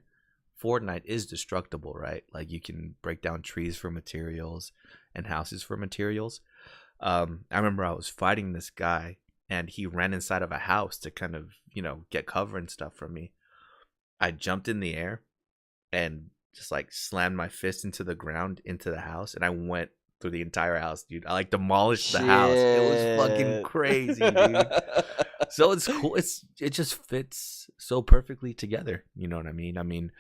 Fortnite is destructible, right? Like you can break down trees for materials and houses for materials. I remember I was fighting this guy and he ran inside of a house to kind of, you know, get cover and stuff from me. I jumped in the air and just like slammed my fist into the ground, into the house, and I went through the entire house, dude. I like demolished the house. It was fucking crazy, dude. So it's cool. It just fits so perfectly together. You know what I mean? I mean,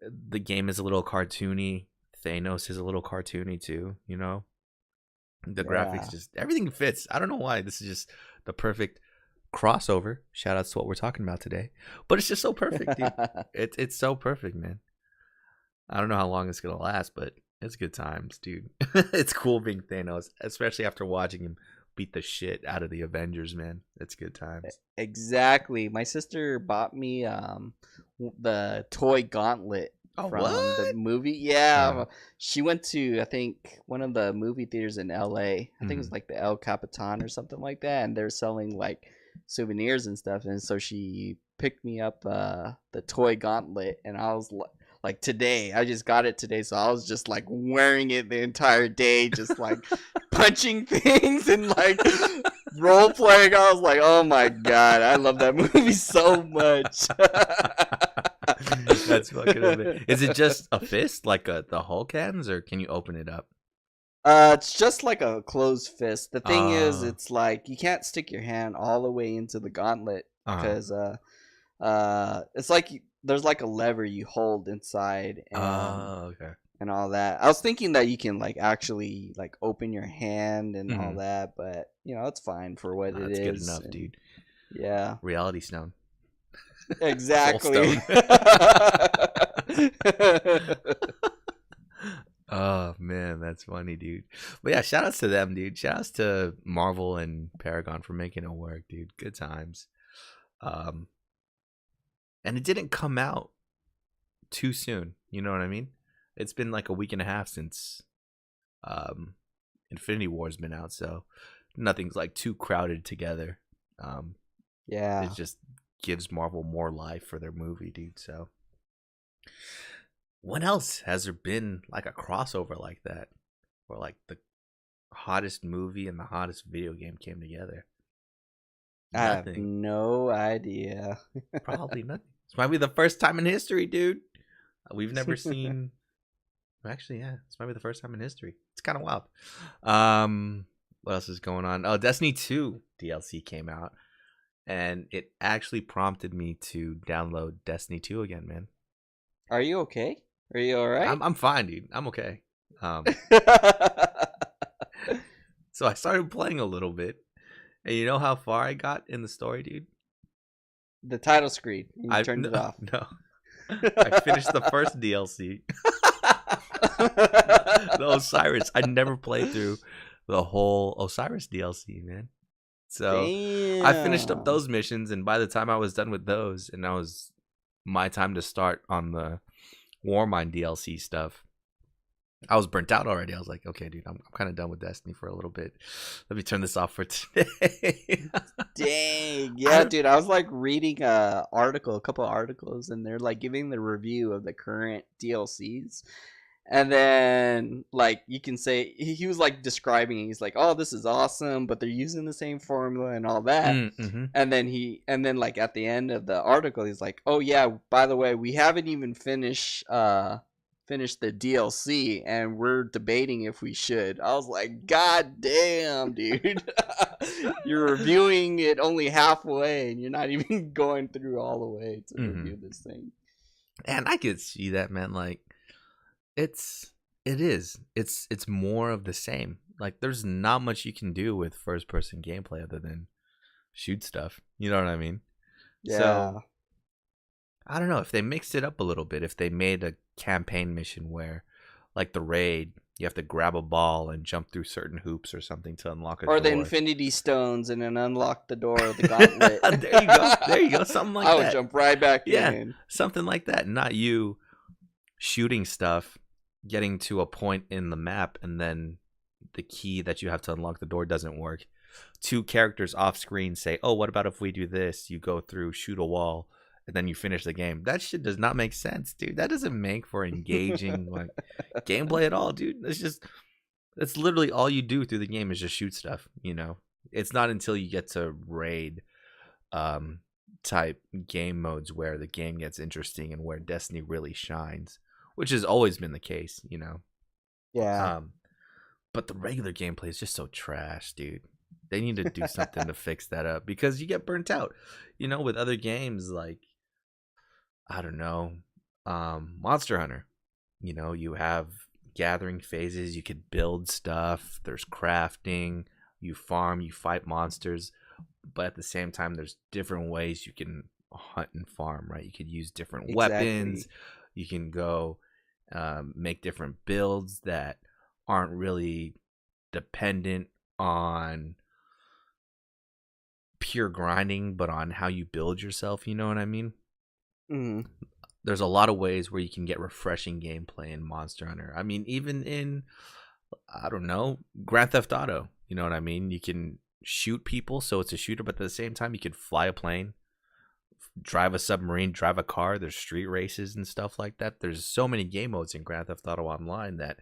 the game is a little cartoony. Thanos is a little cartoony too, you know? The graphics, just everything fits. I don't know why. This is just the perfect crossover. Shout outs to what we're talking about today. But it's just so perfect, dude. It's so perfect, man. I don't know how long it's gonna last, but it's good times, dude. It's cool being Thanos, especially after watching him beat the shit out of the Avengers, man. It's good times. Exactly. My sister bought me the toy gauntlet from the movie. Yeah. She went to, I think, one of the movie theaters in LA. I think it was like the El Capitan or something like that, and they're selling like souvenirs and stuff, and so she picked me up the toy gauntlet, and I was like today, I just got it today, so I was just like wearing it the entire day, just like punching things and like role playing. I was like, oh my god, I love that movie so much. That's fucking amazing. Is it just a fist like the Hulk hands, or can you open it up? It's just like a closed fist. The thing is, it's like you can't stick your hand all the way into the gauntlet because it's like there's like a lever you hold inside and and all that. I was thinking that you can like actually like open your hand and all that, but you know, it's fine for what it is. That's good enough, dude. Yeah. Reality Stone. Exactly. Oh man, that's funny, dude. But yeah, shout outs to them, dude. Shout outs to Marvel and Paragon for making it work, dude. Good times. And it didn't come out too soon. You know what I mean? It's been like a week and a half since Infinity War's been out, so nothing's like too crowded together. Yeah. It just gives Marvel more life for their movie, dude. So when else has there been like a crossover like that, where like the hottest movie and the hottest video game came together? I have no idea. Probably nothing. This might be the first time in history, dude. We've never seen Actually, yeah, this might be the first time in history. It's kind of wild. What else is going on? Oh, Destiny 2 DLC came out, and it actually prompted me to download Destiny 2 again, man. Are you okay? Are you all right? I'm fine, dude. I'm okay. So I started playing a little bit, and you know how far I got in the story, dude? The title screen. You turned it off. No, I finished the first DLC. The Osiris. I never played through the whole Osiris DLC, man. So Damn. I finished up those missions, and by the time I was done with those, and that was my time to start on the Warmind DLC stuff, I was burnt out already. I was like, okay, dude, I'm kind of done with Destiny for a little bit. Let me turn this off for today. Dang. Yeah, dude, I was like reading a couple of articles, and they're like giving the review of the current DLCs. And then, like, you can say, he was like describing it. He's like, oh, this is awesome, but they're using the same formula and all that. Mm-hmm. And then like at the end of the article, he's like, oh yeah, by the way, we haven't even finished the DLC, and we're debating if we should. I was like, God damn, dude. You're reviewing it only halfway, and you're not even going through all the way to review this thing. And I could see that, man. Like, it's more of the same. Like, there's not much you can do with first person gameplay other than shoot stuff. You know what I mean? Yeah. So I don't know if they mixed it up a little bit. If they made a campaign mission where, like the raid, you have to grab a ball and jump through certain hoops or something to unlock a door. Or the Infinity Stones and then unlock the door of the gauntlet. There you go. Something like that. I would jump right back in. Yeah, something like that. Not you shooting stuff, getting to a point in the map, and then the key that you have to unlock the door doesn't work. Two characters off screen say, oh, what about if we do this? You go through, shoot a wall, and then you finish the game. That shit does not make sense, dude. That doesn't make for engaging like gameplay at all, dude. That's literally all you do through the game is just shoot stuff, you know. It's not until you get to raid type game modes where the game gets interesting and where Destiny really shines, which has always been the case, you know. Yeah. But the regular gameplay is just so trash, dude. They need to do something to fix that up because you get burnt out, you know, with other games like, I don't know, Monster Hunter. You know, you have gathering phases, you could build stuff, there's crafting, you farm, you fight monsters, but at the same time there's different ways you can hunt and farm, right? You could use different weapons, you can go make different builds that aren't really dependent on pure grinding, but on how you build yourself, you know what I mean? Mm-hmm. There's a lot of ways where you can get refreshing gameplay in Monster Hunter. I mean, even in, I don't know, Grand Theft Auto, you know what I mean? You can shoot people, so it's a shooter, but at the same time, you could fly a plane, drive a submarine, drive a car. There's street races and stuff like that. There's so many game modes in Grand Theft Auto Online that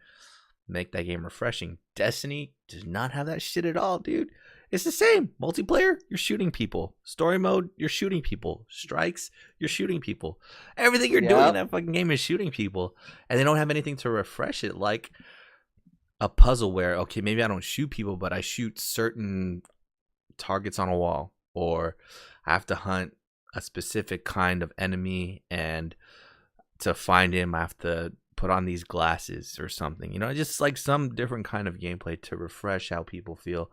make that game refreshing. Destiny does not have that shit at all, dude. It's the same. Multiplayer, you're shooting people. Story mode, you're shooting people. Strikes, you're shooting people. Everything you're doing in that fucking game is shooting people. And they don't have anything to refresh it, like a puzzle where, okay, maybe I don't shoot people, but I shoot certain targets on a wall. Or I have to hunt a specific kind of enemy, and to find him, I have to put on these glasses or something. You know, just like some different kind of gameplay to refresh how people feel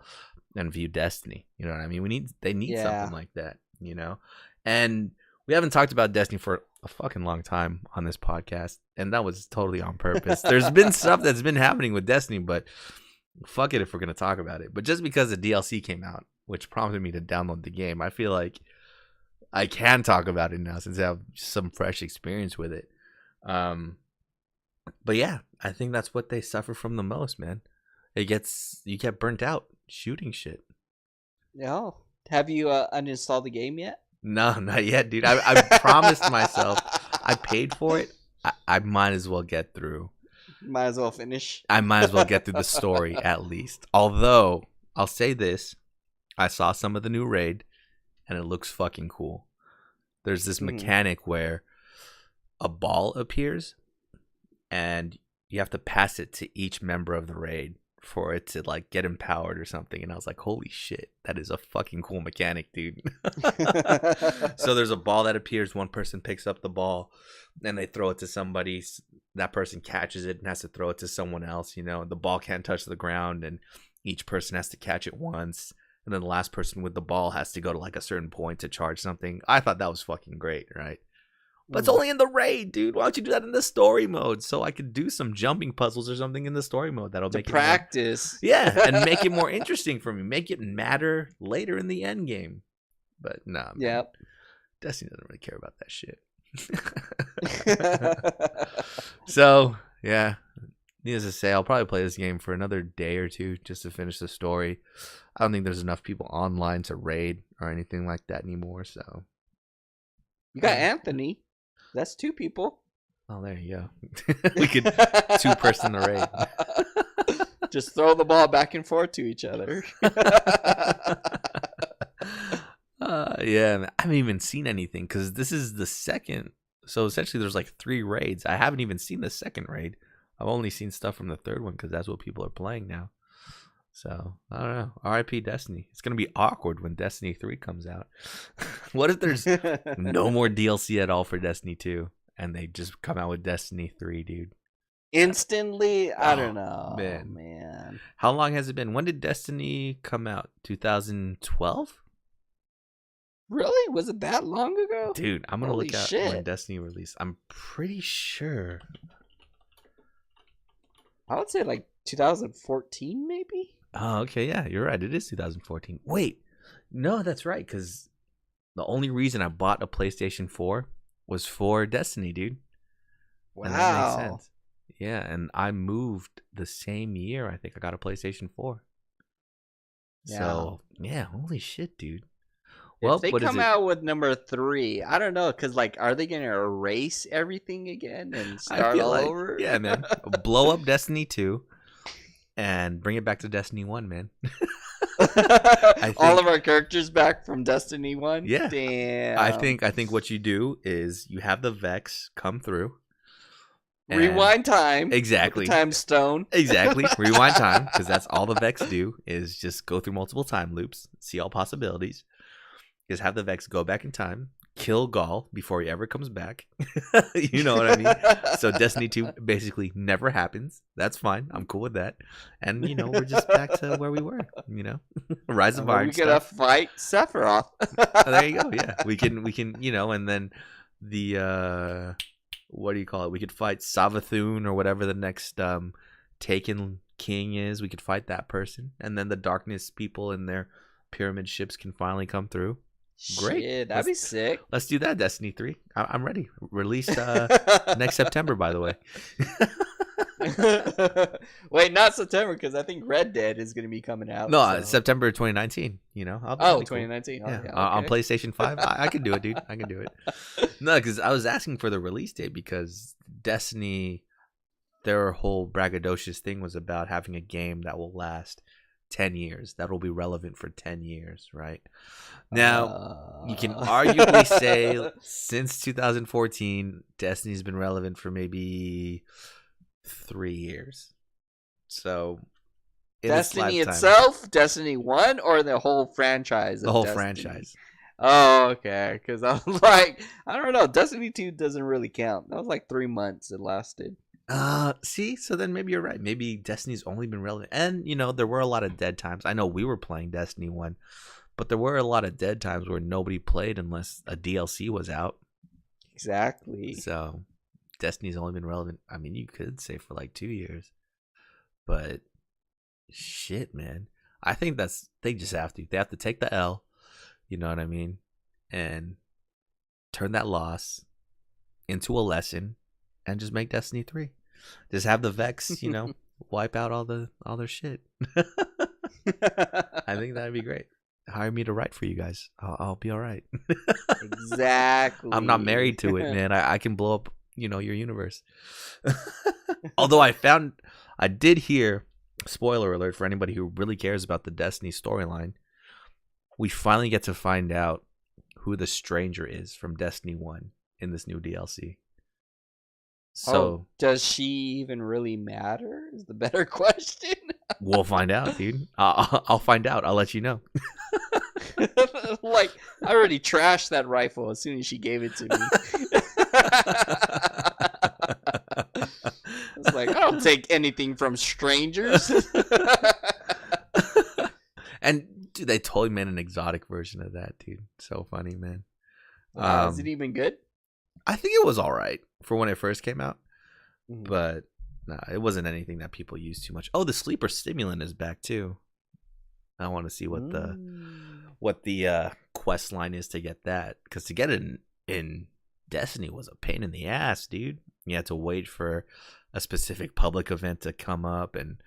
and view Destiny. You know what I mean? They need something like that, you know? And we haven't talked about Destiny for a fucking long time on this podcast, and that was totally on purpose. There's been stuff that's been happening with Destiny, but fuck it if we're going to talk about it. But just because the DLC came out, which prompted me to download the game, I feel like I can talk about it now since I have some fresh experience with it. But yeah, I think that's what they suffer from the most, man. You get burnt out shooting shit. Yeah. Have you uninstalled the game yet? No, not yet, dude. I promised myself. I paid for it. I might as well get through. Might as well finish. I might as well get through the story at least. Although, I'll say this. I saw some of the new raid, and it looks fucking cool. There's this mechanic where a ball appears, and you have to pass it to each member of the raid for it to like get empowered or something. And I was like, holy shit, that is a fucking cool mechanic, dude. So there's a ball that appears, one person picks up the ball, then they throw it to somebody, that person catches it and has to throw it to someone else. The ball can't touch the ground and each person has to catch it once, and then the last person with the ball has to go to like a certain point to charge something. I thought that was fucking great, right? But it's only in the raid, dude. Why don't you do that in the story mode so I could do some jumping puzzles or something in the story mode that'll make practice. And make it more interesting for me. Make it matter later in the end game. But nah, man. Yep. Destiny doesn't really care about that shit. So, yeah. Needless to say, I'll probably play this game for another day or two just to finish the story. I don't think there's enough people online to raid or anything like that anymore, so. You got Anthony. That's 2 people. Oh, there you go. We could 2-person the raid. Just throw the ball back and forth to each other. Yeah, I haven't even seen anything because this is the second. So essentially, there's like 3 raids. I haven't even seen the second raid. I've only seen stuff from the third one because that's what people are playing now. So, I don't know. RIP Destiny. It's going to be awkward when Destiny 3 comes out. What if there's no more DLC at all for Destiny 2 and they just come out with Destiny 3, dude? Instantly? I don't know. Man. How long has it been? When did Destiny come out? 2012? Really? Was it that long ago? Dude, I'm going to look at when Destiny released. I'm pretty sure. I would say like 2014 maybe? Oh, okay, yeah, you're right. It is 2014. Wait, no, that's right, because the only reason I bought a PlayStation 4 was for Destiny, dude. Wow. And that makes sense. Yeah, and I moved the same year. I think I got a PlayStation 4. Yeah. So, yeah, holy shit, dude. Well, if they come out with number 3, I don't know, because, like, are they going to erase everything again and start all over? Yeah, man. Blow up Destiny 2. And bring it back to Destiny 1, man. All of our characters back from Destiny 1? Yeah. Damn. I think what you do is you have the Vex come through. Rewind time. Exactly. Time stone. Exactly. Rewind time, because that's all the Vex do is just go through multiple time loops, see all possibilities. Just have the Vex go back in time, kill Gaul before he ever comes back. You know what I mean? So Destiny 2 basically never happens. That's fine. I'm cool with that. And, we're just back to where we were, Rise of Iron. We're going to fight Sephiroth. There you go. Yeah. We can, and then the, what do you call it? We could fight Savathun or whatever the next Taken King is. We could fight that person. And then the Darkness people and their pyramid ships can finally come through. Great. Shit, that'd be sick. Let's do that, Destiny 3. I'm ready. Release next September, by the way. Wait, not September, because I think Red Dead is going to be coming out. No, September 2019. 2019. Cool. Yeah, okay. On PlayStation 5. I can do it, dude. I can do it. No, because I was asking for the release date because Destiny, their whole braggadocious thing was about having a game that will last 10 years. That will be relevant for 10 years, right? Now, you can arguably say since 2014, Destiny's been relevant for maybe 3 years. So, Destiny itself, Destiny 1, or the whole franchise? The whole franchise. Oh, okay. Because I was like, I don't know. Destiny 2 doesn't really count. That was like 3 months it lasted. See, so then maybe you're right. Maybe Destiny's only been relevant. And, there were a lot of dead times. I know we were playing Destiny 1, but there were a lot of dead times where nobody played unless a DLC was out. Exactly. So, Destiny's only been relevant, I mean, you could say for like 2 years. But, shit, man. I think they just have to. They have to take the L, you know what I mean? And turn that loss into a lesson. And just make Destiny 3. Just have the Vex, wipe out all their shit. I think that'd be great. Hire me to write for you guys. I'll be all right. Exactly. I'm not married to it, man. I can blow up, your universe. Although I did hear, spoiler alert for anybody who really cares about the Destiny storyline, we finally get to find out who the stranger is from Destiny 1 in this new DLC. So does she even really matter? Is the better question. we'll find out, dude. I'll find out. I'll let you know. Like, I already trashed that rifle as soon as she gave it to me. It's like, I don't take anything from strangers. And dude, they totally made an exotic version of that, dude. So funny, man. Is it even good? I think it was all right for when it first came out, Mhm. but no, it wasn't anything that people use too much. Oh, the sleeper stimulant is back too. I want to see what the quest line is to get that, because to get it in Destiny was a pain in the ass, dude. You had to wait for a specific public event to come up, and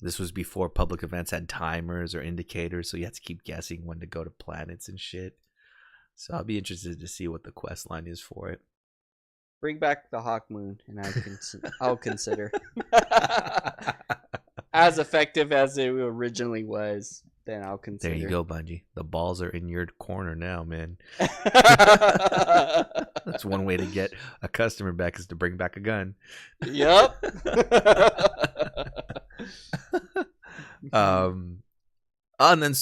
this was before public events had timers or indicators, so you had to keep guessing when to go to planets and shit. So I'll be interested to see what the quest line is for it. Bring back the Hawk Moon, and I'll consider. As effective as it originally was, then I'll consider. There you go, Bungie. The balls are in your corner now, man. That's one way to get a customer back, is to bring back a gun. Yep. And then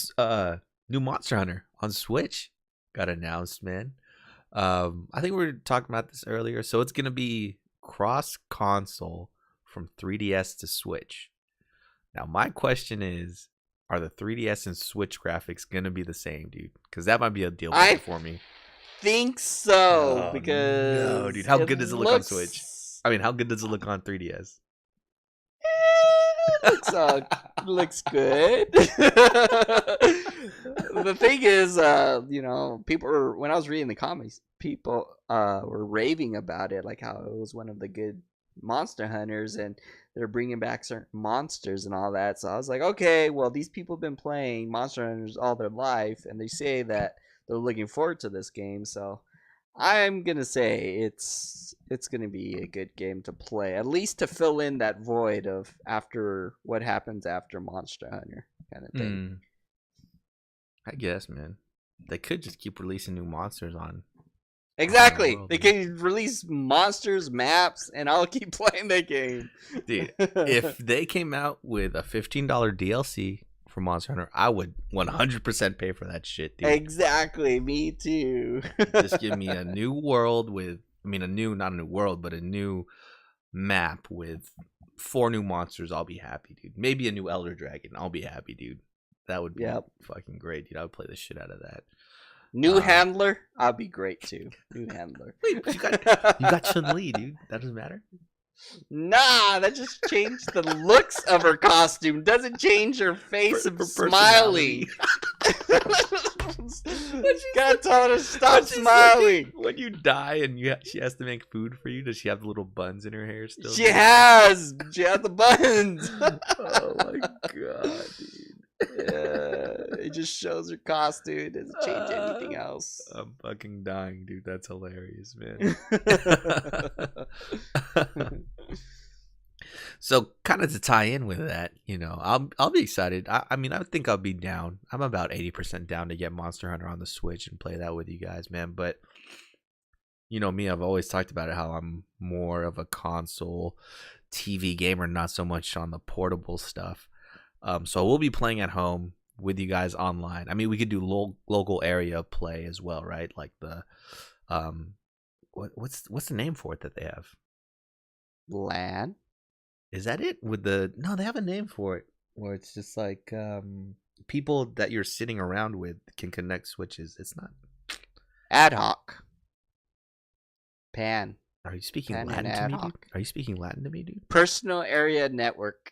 new Monster Hunter on Switch got announced, man. I think we were talking about this earlier. So it's gonna be cross console from 3DS to Switch. Now my question is, are the 3DS and Switch graphics gonna be the same, dude? Because that might be a deal breaker for me. Think so, Oh, because no, dude. How good does it look on Switch? I mean, how good does it look on 3DS? Looks good. The thing is, people when I was reading the comics, people were raving about it, like how it was one of the good Monster Hunters, and they're bringing back certain monsters and all that. So I was like, okay, well, these people have been playing Monster Hunters all their life, and they say that they're looking forward to this game. So I'm gonna say it's gonna be a good game to play, at least to fill in that void of after what happens after Monster Hunter kind of thing. I guess, man. They could just keep releasing new monsters on. Exactly. They can release monsters, maps, and I'll keep playing the game. Dude, if they came out with a $15 DLC for Monster Hunter, I would 100% pay for that shit, dude. Exactly. Me too. Just give me a new world with, not a new world, but a new map with 4 new monsters. I'll be happy, dude. Maybe a new Elder Dragon. I'll be happy, dude. That would be fucking great, dude. I would play the shit out of that. New handler, I'll be great too. New handler. Wait, you got Chun-Li, dude. That doesn't matter. Nah, that just changed the looks of her costume. Doesn't change her face of smiling. Gotta tell her to stop smiling. When you die and she has to make food for you, does she have the little buns in her hair still? She has the buns. Oh my god, dude. Yeah, it just shows her costume. It doesn't change anything else. I'm fucking dying, dude. That's hilarious, man. So, kind of to tie in with that, I'll be excited. I think I'll be down. I'm about 80% down to get Monster Hunter on the Switch and play that with you guys, man. But me, I've always talked about it, how I'm more of a console TV gamer, not so much on the portable stuff. So we'll be playing at home with you guys online. I mean, we could do local area play as well, right? Like the what's the name for it that they have? LAN? Is that it? No, they have a name for it where it's just like people that you're sitting around with can connect switches. It's not ad hoc. PAN. Are you speaking Latin to me, dude? Are you speaking Latin to me, dude? Personal area network.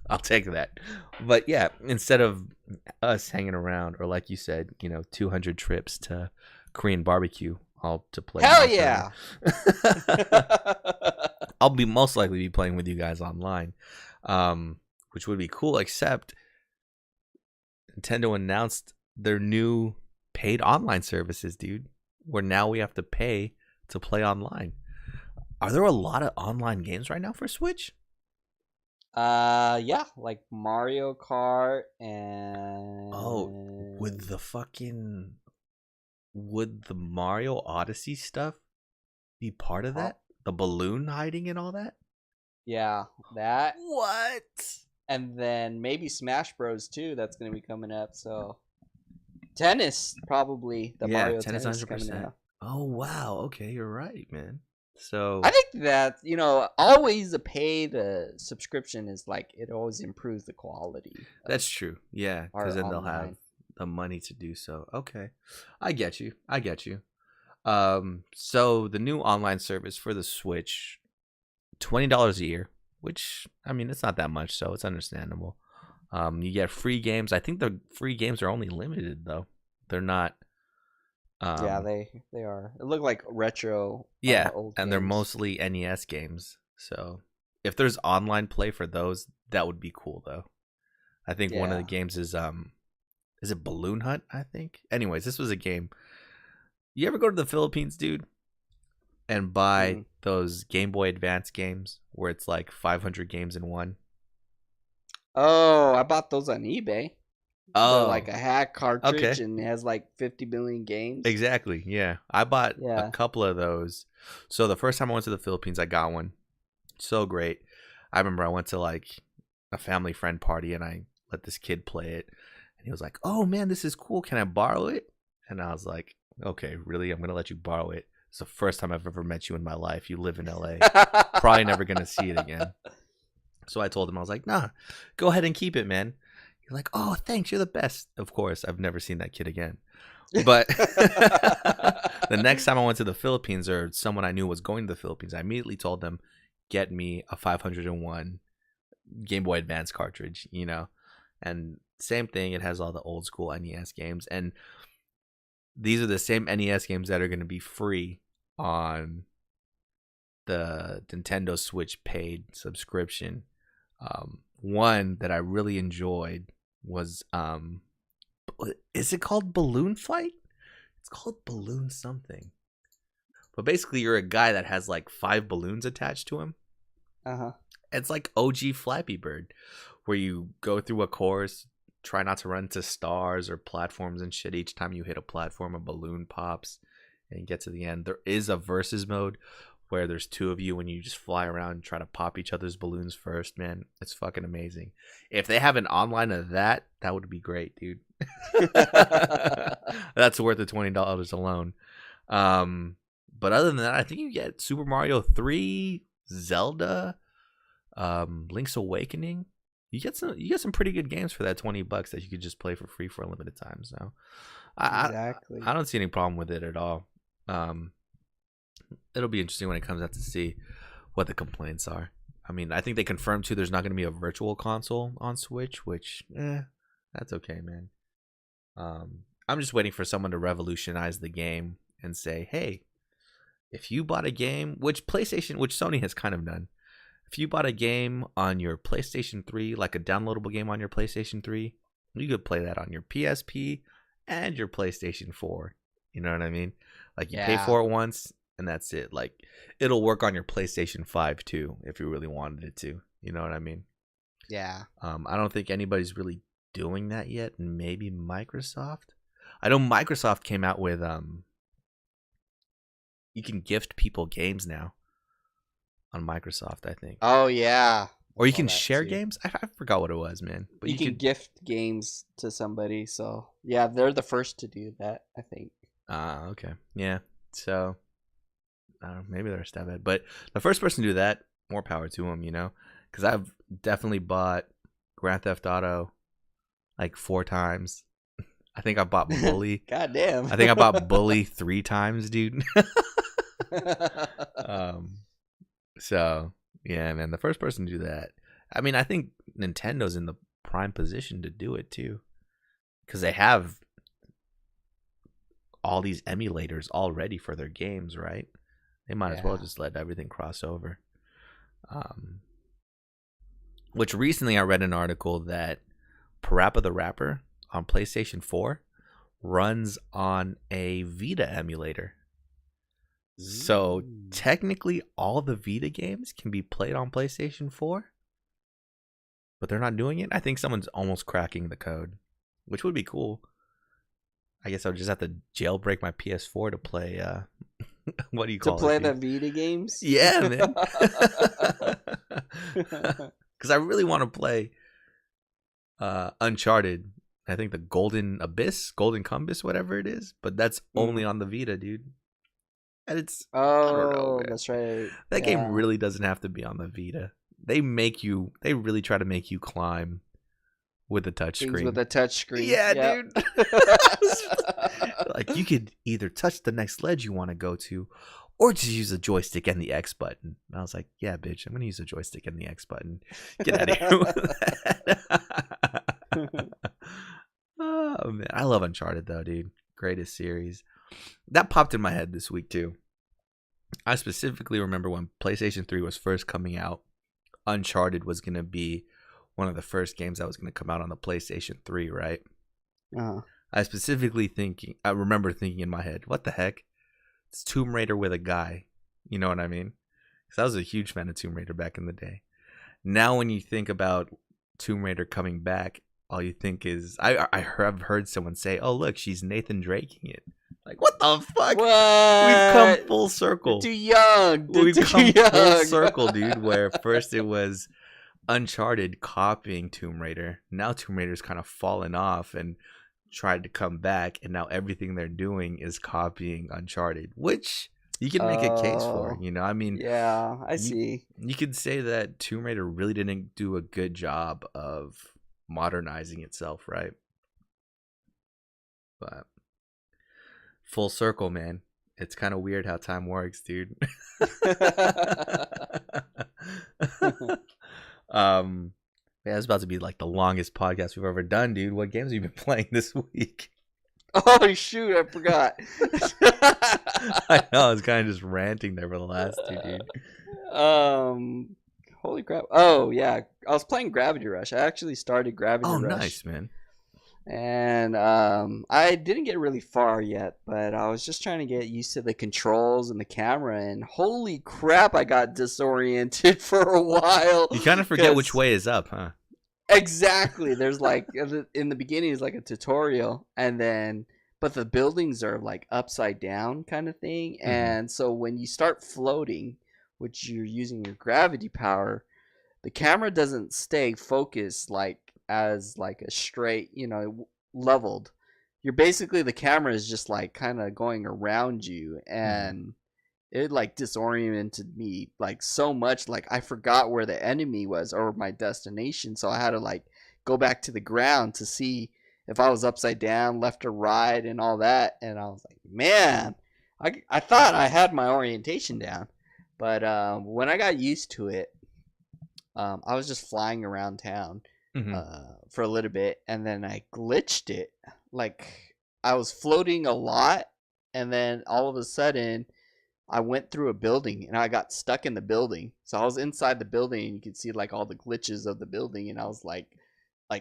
I'll take that. But yeah, instead of us hanging around, or like you said, 200 trips to Korean barbecue, all to play. Hell yeah! I'll be most likely be playing with you guys online, which would be cool. Except Nintendo announced their new paid online services, dude. Where now we have to pay to play online. Are there a lot of online games right now for Switch? Yeah, like Mario Kart and with the Mario Odyssey stuff, be part of that? The balloon hiding and all that? Yeah, that. What? And then maybe Smash Bros. Too. That's going to be coming up. So tennis, probably the Mario tennis 100%. Coming out. Oh wow. Okay, you're right, man. So I think that always a paid subscription is like it always improves the quality. That's true. Yeah, because then they'll have the money to do so. Okay, I get you. So the new online service for the Switch, $20 a year, which I mean it's not that much, so it's understandable. You get free games. I think the free games are only limited though. They're not. Yeah, they are. It look like retro. Yeah, old and games. They're mostly NES games. So if there's online play for those, that would be cool though. I think one of the games is it Balloon Hunt? I think. Anyways, this was a game. You ever go to the Philippines, dude, and buy those Game Boy Advance games where it's like 500 games in one? Oh, I bought those on eBay. Oh, they're like a hack cartridge and it has like 50 billion games. Exactly. Yeah, I bought a couple of those. So the first time I went to the Philippines, I got one. So great. I remember I went to like a family friend party and I let this kid play it, and he was like, "Oh man, this is cool. Can I borrow it?" And I was like, "Okay, really? I'm gonna let you borrow it. It's the first time I've ever met you in my life. You live in LA. Probably never gonna see it again." So I told him, I was like, "Nah, go ahead and keep it, man." You're like, "Oh, thanks. You're the best." Of course, I've never seen that kid again. But the next time I went to the Philippines, or someone I knew was going to the Philippines, I immediately told them, get me a 501 Game Boy Advance cartridge, And same thing, it has all the old school NES games. And these are the same NES games that are going to be free on the Nintendo Switch paid subscription. One that I really enjoyed was is it called Balloon Fight? It's called Balloon something. But basically you're a guy that has like 5 balloons attached to him. It's like OG Flappy Bird, where you go through a course, try not to run into stars or platforms and shit. Each time you hit a platform, a balloon pops and you get to the end. There is a versus mode where there's 2 of you and you just fly around and try to pop each other's balloons first, man. It's fucking amazing. If they have an online of that, that would be great, dude. That's worth the $20 alone. But other than that, I think you get Super Mario 3, Zelda, Link's Awakening. You get some pretty good games for that $20 that you could just play for free for a limited time. So I don't see any problem with it at all. It'll be interesting when it comes out to see what the complaints are. I mean, I think they confirmed too there's not going to be a virtual console on Switch, which that's okay, man. I'm just waiting for someone to revolutionize the game and say, hey, if you bought a game, which Sony has kind of done, if you bought a game on your PlayStation 3, like a downloadable game on your PlayStation 3, you could play that on your PSP and your PlayStation 4. You know what I mean? Like you pay for it once and that's it. Like it'll work on your PlayStation 5 too if you really wanted it to. You know what I mean? Yeah. I don't think anybody's really doing that yet. Maybe Microsoft. I know Microsoft came out with you can gift people games now on Microsoft, I think. Oh yeah. Or you can share games. I forgot what it was, man. But you can gift games to somebody. So yeah, they're the first to do that, I think. Okay. Yeah. So I don't know, maybe they're a stab at it. But the first person to do that, more power to them, because I've definitely bought Grand Theft Auto like 4 times. I think I bought Bully. God damn. I think I bought Bully 3 times, dude. So yeah, man, the first person to do that. I mean, I think Nintendo's in the prime position to do it too, because they have all these emulators all ready for their games, right? They might as well just let everything cross over. Which recently I read an article that Parappa the Rapper on PlayStation 4 runs on a Vita emulator. So technically all the Vita games can be played on PlayStation 4, but they're not doing it. I think someone's almost cracking the code, which would be cool. I guess I'll just have to jailbreak my PS4 to play. What do you To call play it? the Vita games? Yeah, man. Because I really want to play Uncharted. I think the Golden Abyss, Golden Compass, whatever it is. But that's only on the Vita, dude. And it's I don't know, Oh, man. that's right. That Yeah. game really doesn't have to be on the Vita. They really try to make you climb with the Things touchscreen. with a touch screen. Yeah, Yep. dude. Like you could either touch the next ledge you want to go to, or just use a joystick and the X button. And I was like, yeah, bitch, I'm gonna use a joystick and the X button. Get out of here with that. Oh man, I love Uncharted though, dude. Greatest series. That popped in my head this week too. I specifically remember when PlayStation 3 was first coming out, Uncharted was gonna be one of the first games that was gonna come out on the PlayStation 3, right? Uh-huh. I remember thinking in my head, what the heck? It's Tomb Raider with a guy. You know what I mean? Because I was a huge fan of Tomb Raider back in the day. Now when you think about Tomb Raider coming back, all you think is, I've heard someone say, oh, look, she's Nathan Draking it. Like, what the fuck? What? We've come full circle. They're too young. We've come full circle, dude, where first it was Uncharted copying Tomb Raider. Now Tomb Raider's kind of fallen off and tried to come back, and now everything they're doing is copying Uncharted, which you can make a case for. You know, I mean, yeah, I see. You could say that Tomb Raider really didn't do a good job of modernizing itself, right? But full circle, man. It's kind of weird how time works, dude. Yeah, it's about to be like the longest podcast we've ever done, dude. What games have you been playing this week? Oh shoot, I forgot. I know, I was kind of just ranting there for the last two, dude. Holy crap. Oh yeah, I was playing Gravity Rush. I actually started Gravity Rush. Oh, nice, man. And I didn't get really far yet, but I was just trying to get used to the controls and the camera, and holy crap, I got disoriented for a while. You kind of forget which way is up, huh? Exactly. There's like in the beginning is like a tutorial, and then but the buildings are like upside down kind of thing, and so when you start floating, which you're using your gravity power, the camera doesn't stay focused like as like a straight, leveled. You're basically, the camera is just like kind of going around you, and it like disoriented me like so much, like I forgot where the enemy was or my destination, so I had to like go back to the ground to see if I was upside down, left or right, and all that. And I was like, man, I thought I had my orientation down, but when I got used to it, I was just flying around town for a little bit, and then I glitched it. Like I was floating a lot, and then all of a sudden I went through a building and I got stuck in the building. So I was inside the building, and you could see like all the glitches of the building, and I was like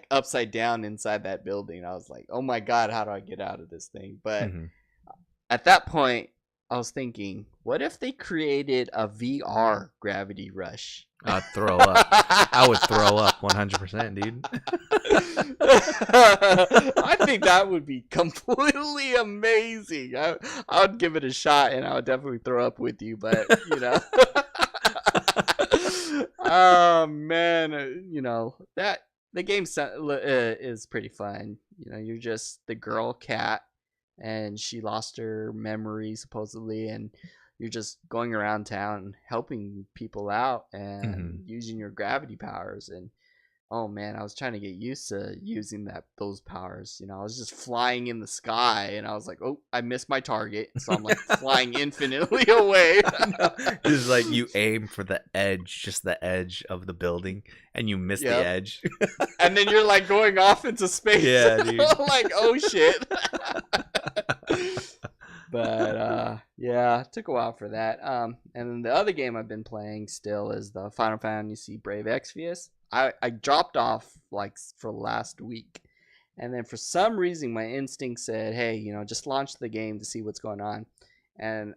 upside down inside that building. I was like, oh my god, how do I get out of this thing? But at that point I was thinking, what if they created a VR Gravity Rush? I'd throw up. I would throw up 100%, dude. I think that would be completely amazing. I would give it a shot, and I would definitely throw up with you, but oh man, that the game is pretty fun. You're just the girl cat, and she lost her memory supposedly, and you're just going around town helping people out and using your gravity powers. And oh man, I was trying to get used to using those powers. I was just flying in the sky, and I was like, oh, I missed my target, so I'm like flying infinitely away. It's like you aim for the edge, just the edge of the building, and you miss the edge. And then you're like going off into space. Yeah, dude. Like, oh shit. But yeah, it took a while for that. And then the other game I've been playing still is the Final Fantasy Brave Exvius. I dropped off like for last week, and then for some reason my instinct said, hey, just launch the game to see what's going on. And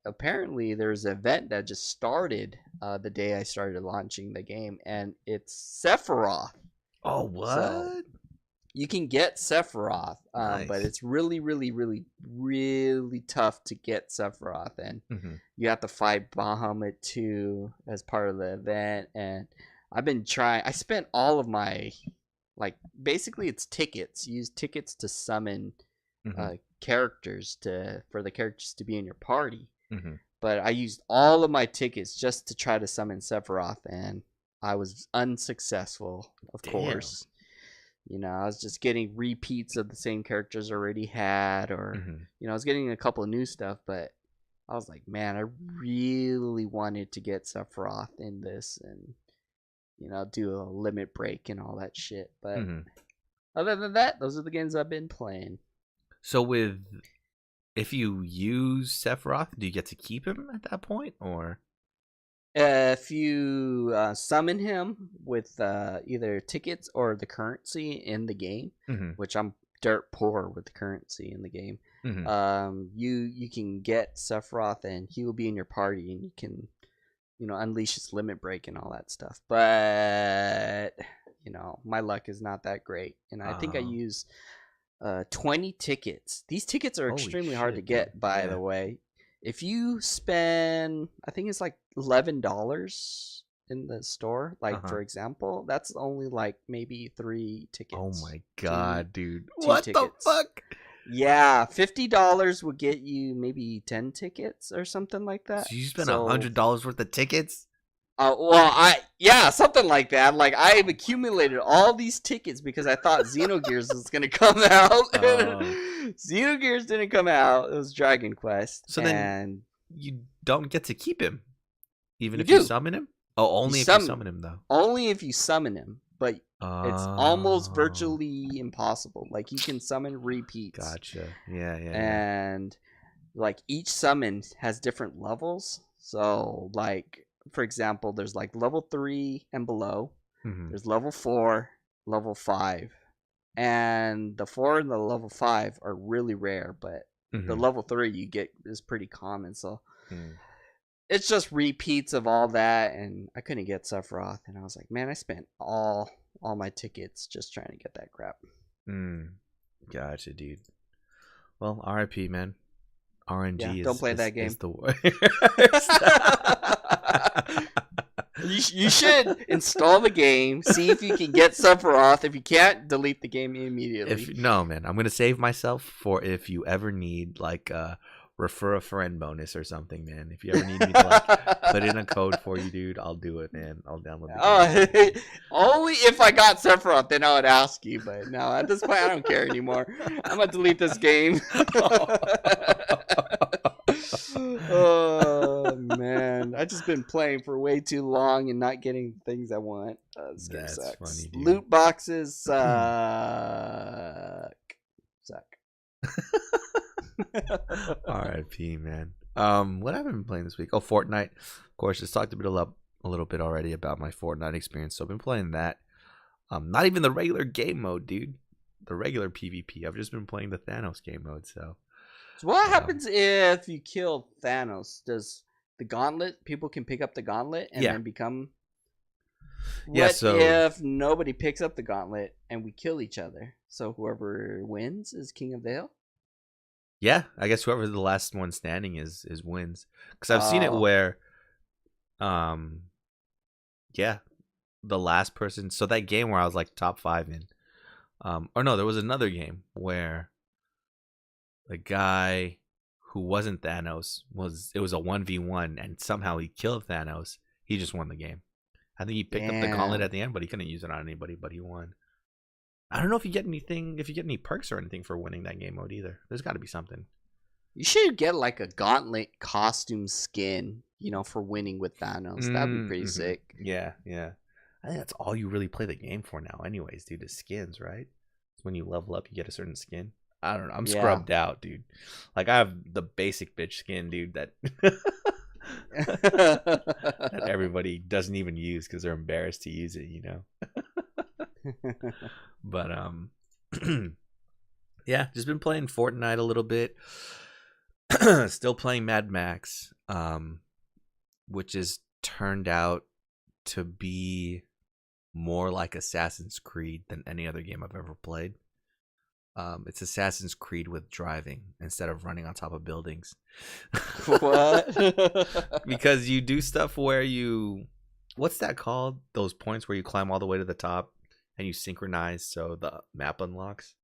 apparently there's an event that just started the day I started launching the game, and it's Sephiroth. Oh, what? So, You can get Sephiroth, Nice. but it's really, really, really, really tough to get Sephiroth, and you have to fight Bahamut too as part of the event. And I've been trying. I spent all of my, like, basically it's tickets. You use tickets to summon characters for the characters to be in your party. But I used all of my tickets just to try to summon Sephiroth, and I was unsuccessful, of course. You know, I was just getting repeats of the same characters I already had, or, you know, I was getting a couple of new stuff, but I was like, man, I really wanted to get Sephiroth in this and, you know, do a limit break and all that shit. But other than that, those are the games I've been playing. So if you use Sephiroth, do you get to keep him at that point, or? If you summon him with either tickets or the currency in the game, which I'm dirt poor with the currency in the game, you can get Sephiroth and he will be in your party, and you can, you know, unleash his limit break and all that stuff. But, you know, my luck is not that great, and I think I use 20 tickets. These tickets are extremely hard to get, by the way. If you spend, I think it's like $11 in the store, like for example, that's only like maybe 3 tickets. Oh my god, dude! What tickets. The fuck? Yeah, $50 would get you maybe 10 tickets or something like that. So you spent $100 worth of tickets? Well, something like that. Like, I've accumulated all these tickets because I thought Xenogears was gonna come out. Xenogears didn't come out. It was Dragon Quest. So then you don't get to keep him, even if you summon him. Oh, only if you summon him, though. Only if you summon him, but it's almost virtually impossible. Like, you can summon repeats. Gotcha. Yeah. And like, each summon has different levels. So, like, for example, there's like level 3 and below. There's level 4, level 5, and the 4 and the level 5 are really rare, but the level 3 you get is pretty common. So it's just repeats of all that, and I couldn't get Sephiroth, and I was like, man, I spent all my tickets just trying to get that crap. Gotcha, dude. Well, RIP, man. RNG don't play that game. Is the worst. You should install the game, see if you can get Sephiroth. If you can't, delete the game immediately. No, man, I'm gonna save myself for if you ever need like a refer a friend bonus or something, man. If you ever need me to like put in a code for you, dude, I'll do it, man. I'll download the game. Only if I got Sephiroth, then I would ask you. But no, at this point, I don't care anymore. I'm gonna delete this game. Oh man, I just been playing for way too long and not getting things I want. This game sucks. Funny, dude. Loot boxes suck. RIP, man. What have I been playing this week? Oh, Fortnite. Of course, just talked a little bit already about my Fortnite experience. So I've been playing that. Not even the regular game mode, dude. The regular PvP. I've just been playing the Thanos game mode. So what happens if you kill Thanos? Does the gauntlet, people can pick up the gauntlet and then become... What if nobody picks up the gauntlet and we kill each other? So whoever wins is King of the Hill? Yeah, I guess whoever the last one standing is wins. Because I've seen it where, the last person... So that game where I was like top 5 in... or no, there was another game where the guy who wasn't Thanos it was a 1v1 and somehow he killed Thanos. He just won the game. I think he picked up the gauntlet at the end, but he couldn't use it on anybody, but he won. I don't know if you get any perks or anything for winning that game mode either. There's got to be something. You should get like a gauntlet costume skin, you know, for winning with Thanos. That'd be pretty sick. Yeah. I think that's all you really play the game for now anyways, dude, is skins, right? When you level up, you get a certain skin. I don't know. I'm scrubbed out, dude. Like, I have the basic bitch skin, dude, that that everybody doesn't even use because they're embarrassed to use it, you know? But, yeah, just been playing Fortnite a little bit. Still playing Mad Max, which has turned out to be more like Assassin's Creed than any other game I've ever played. It's Assassin's Creed with driving instead of running on top of buildings. What? Because you do stuff where what's that called? Those points where you climb all the way to the top and you synchronize so the map unlocks.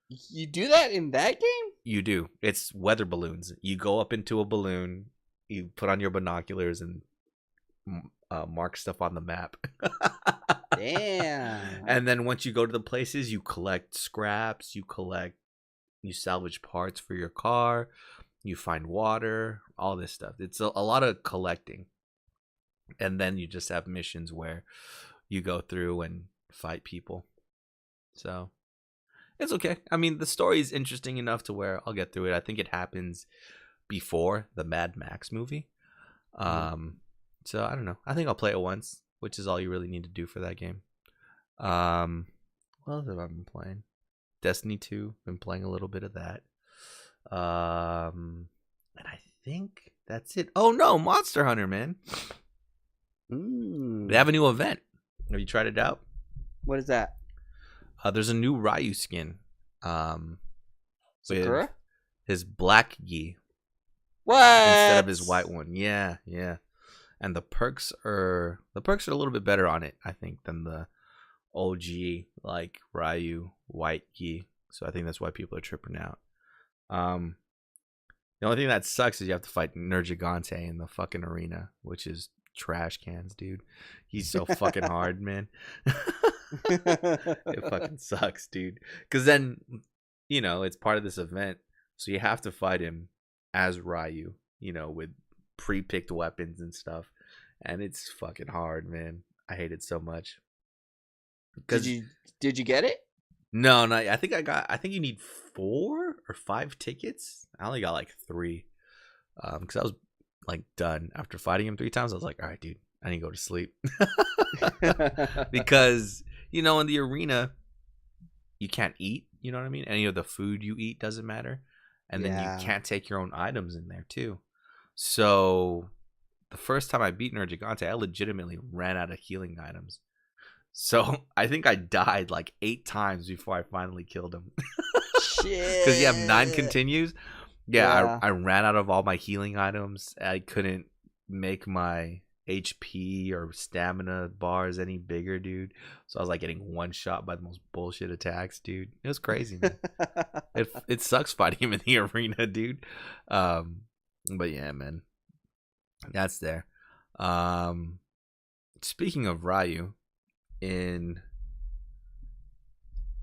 You do that in that game? You do. It's weather balloons. You go up into a balloon, you put on your binoculars and mark stuff on the map. Damn. And then once you go to the places, you collect scraps, you salvage parts for your car, you find water, all this stuff. It's a lot of collecting. And then you just have missions where you go through and fight people. So it's okay. I mean, the story is interesting enough to where I'll get through it. I think it happens before the Mad Max movie. So I don't know. I think I'll play it once, which is all you really need to do for that game. What else have I been playing? Destiny 2. Been playing a little bit of that. And I think that's it. Oh no, Monster Hunter, man. They have a new event. Have you tried it out? What is that? There's a new Ryu skin. Sakura? With his black gi. What? Instead of his white one. Yeah. And the perks are a little bit better on it, I think, than the OG like Ryu white gi. So I think that's why people are tripping out. The only thing that sucks is you have to fight Nergigante in the fucking arena, which is trash cans, dude. He's so fucking hard, man. It fucking sucks, dude. Because then, it's part of this event, so you have to fight him as Ryu, with pre-picked weapons and stuff, and it's fucking hard, man. I hate it so much. Did you get it? No, I think you need 4 or 5 tickets. I only got like 3, because I was like done after fighting him 3 times. I was like, all right, dude, I need to go to sleep. Because in the arena you can't eat, you know what I mean? Any of the food you eat doesn't matter, and then you can't take your own items in there too. So the first time I beat Nergigante, I legitimately ran out of healing items. So I think I died like 8 times before I finally killed him. Shit. Because you have 9 continues. Yeah. I ran out of all my healing items. I couldn't make my HP or stamina bars any bigger, dude. So I was like getting one shot by the most bullshit attacks, dude. It was crazy, man. It sucks fighting him in the arena, dude. But yeah, man, that's there. Speaking of Ryu in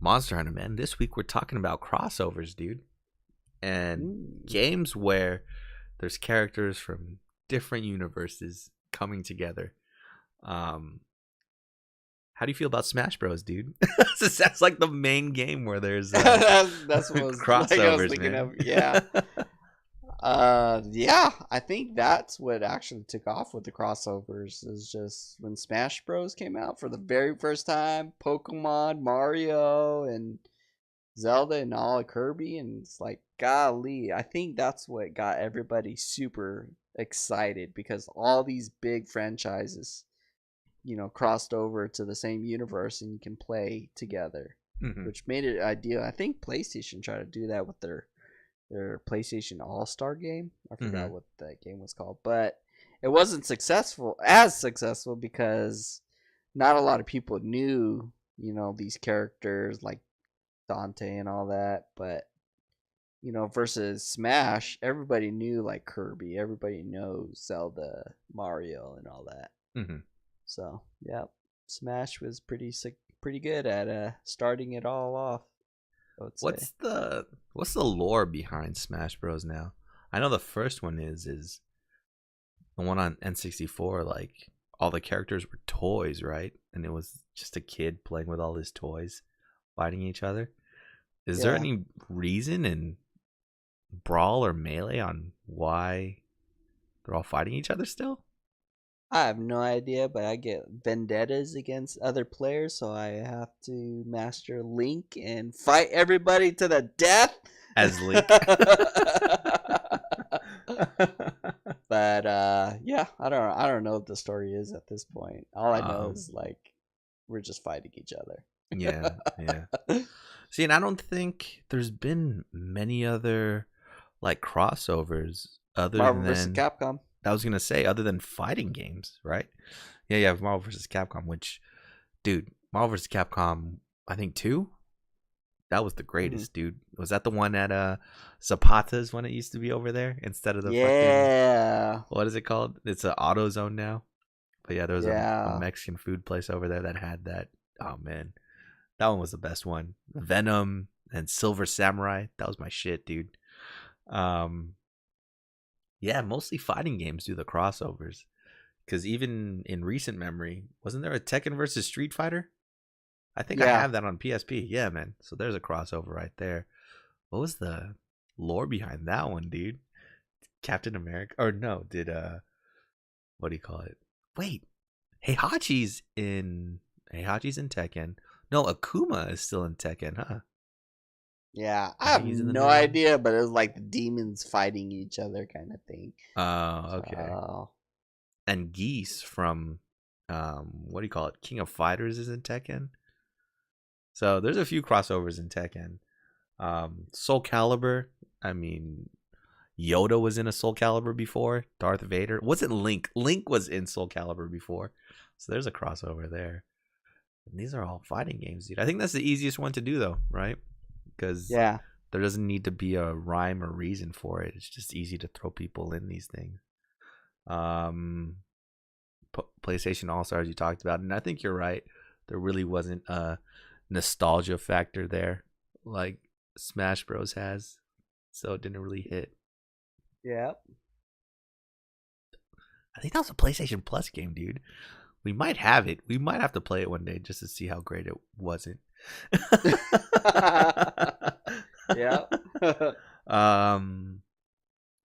Monster Hunter, man, this week we're talking about crossovers, dude, and games where there's characters from different universes coming together. How do you feel about Smash Bros, dude? That's like the main game where there's that's what crossovers, I was thinking man. of. Yeah. Yeah, I think that's what actually took off with the crossovers, is just when Smash Bros came out for the very first time, Pokemon, Mario, and Zelda, and all of Kirby, and it's like, golly, I think that's what got everybody super excited, because all these big franchises, crossed over to the same universe and you can play together, which made it ideal. I think PlayStation tried to do that with their PlayStation All-Star game. I forgot what that game was called, but it wasn't successful because not a lot of people knew, these characters like Dante and all that. But versus Smash, everybody knew like Kirby, everybody knows Zelda, Mario, and all that. So yeah, Smash was pretty good at starting it all off. What's the lore behind Smash Bros now? I know the first one is the one on N64. Like all the characters were toys, right? And it was just a kid playing with all his toys, fighting each other. Is there any reason in Brawl or Melee on why they're all fighting each other still? I have no idea, but I get vendettas against other players, so I have to master Link and fight everybody to the death as Link. But yeah, I don't know what the story is at this point. All I know is like we're just fighting each other. Yeah, yeah. See, and I don't think there's been many other like crossovers other Marvel vs. than Capcom. I was gonna say other than fighting games, right? Yeah, yeah, Marvel vs. Capcom, which, dude, Marvel vs. Capcom, I think 2. That was the greatest, dude. Was that the one at Zapata's when it used to be over there instead of the fucking what is it called? It's an AutoZone now. But yeah, there was a Mexican food place over there that had that. Oh man, that one was the best one. Venom and Silver Samurai. That was my shit, dude. Um, yeah, mostly fighting games do the crossovers. Because even in recent memory, wasn't there a Tekken versus Street Fighter? I think I have that on PSP. Yeah, man. So there's a crossover right there. What was the lore behind that one, dude? Captain America, or no? Did what do you call it? Wait, Heihachi's in Tekken. No, Akuma is still in Tekken, huh? Yeah, I have no idea, but it was like the demons fighting each other kind of thing. Oh, okay. And Geese from what do you call it? King of Fighters is in Tekken. So there's a few crossovers in Tekken. Soul Calibur. I mean, Yoda was in a Soul Calibur before. Darth Vader wasn't Link. Link was in Soul Calibur before. So there's a crossover there. And these are all fighting games, dude. I think that's the easiest one to do, though, right? Because there doesn't need to be a rhyme or reason for it. It's just easy to throw people in these things. PlayStation All Stars you talked about, and I think you're right. There really wasn't a nostalgia factor there like Smash Bros has, so it didn't really hit. Yep. I think that was a PlayStation Plus game, dude. We might have it. We might have to play it one day just to see how great it wasn't. Yeah.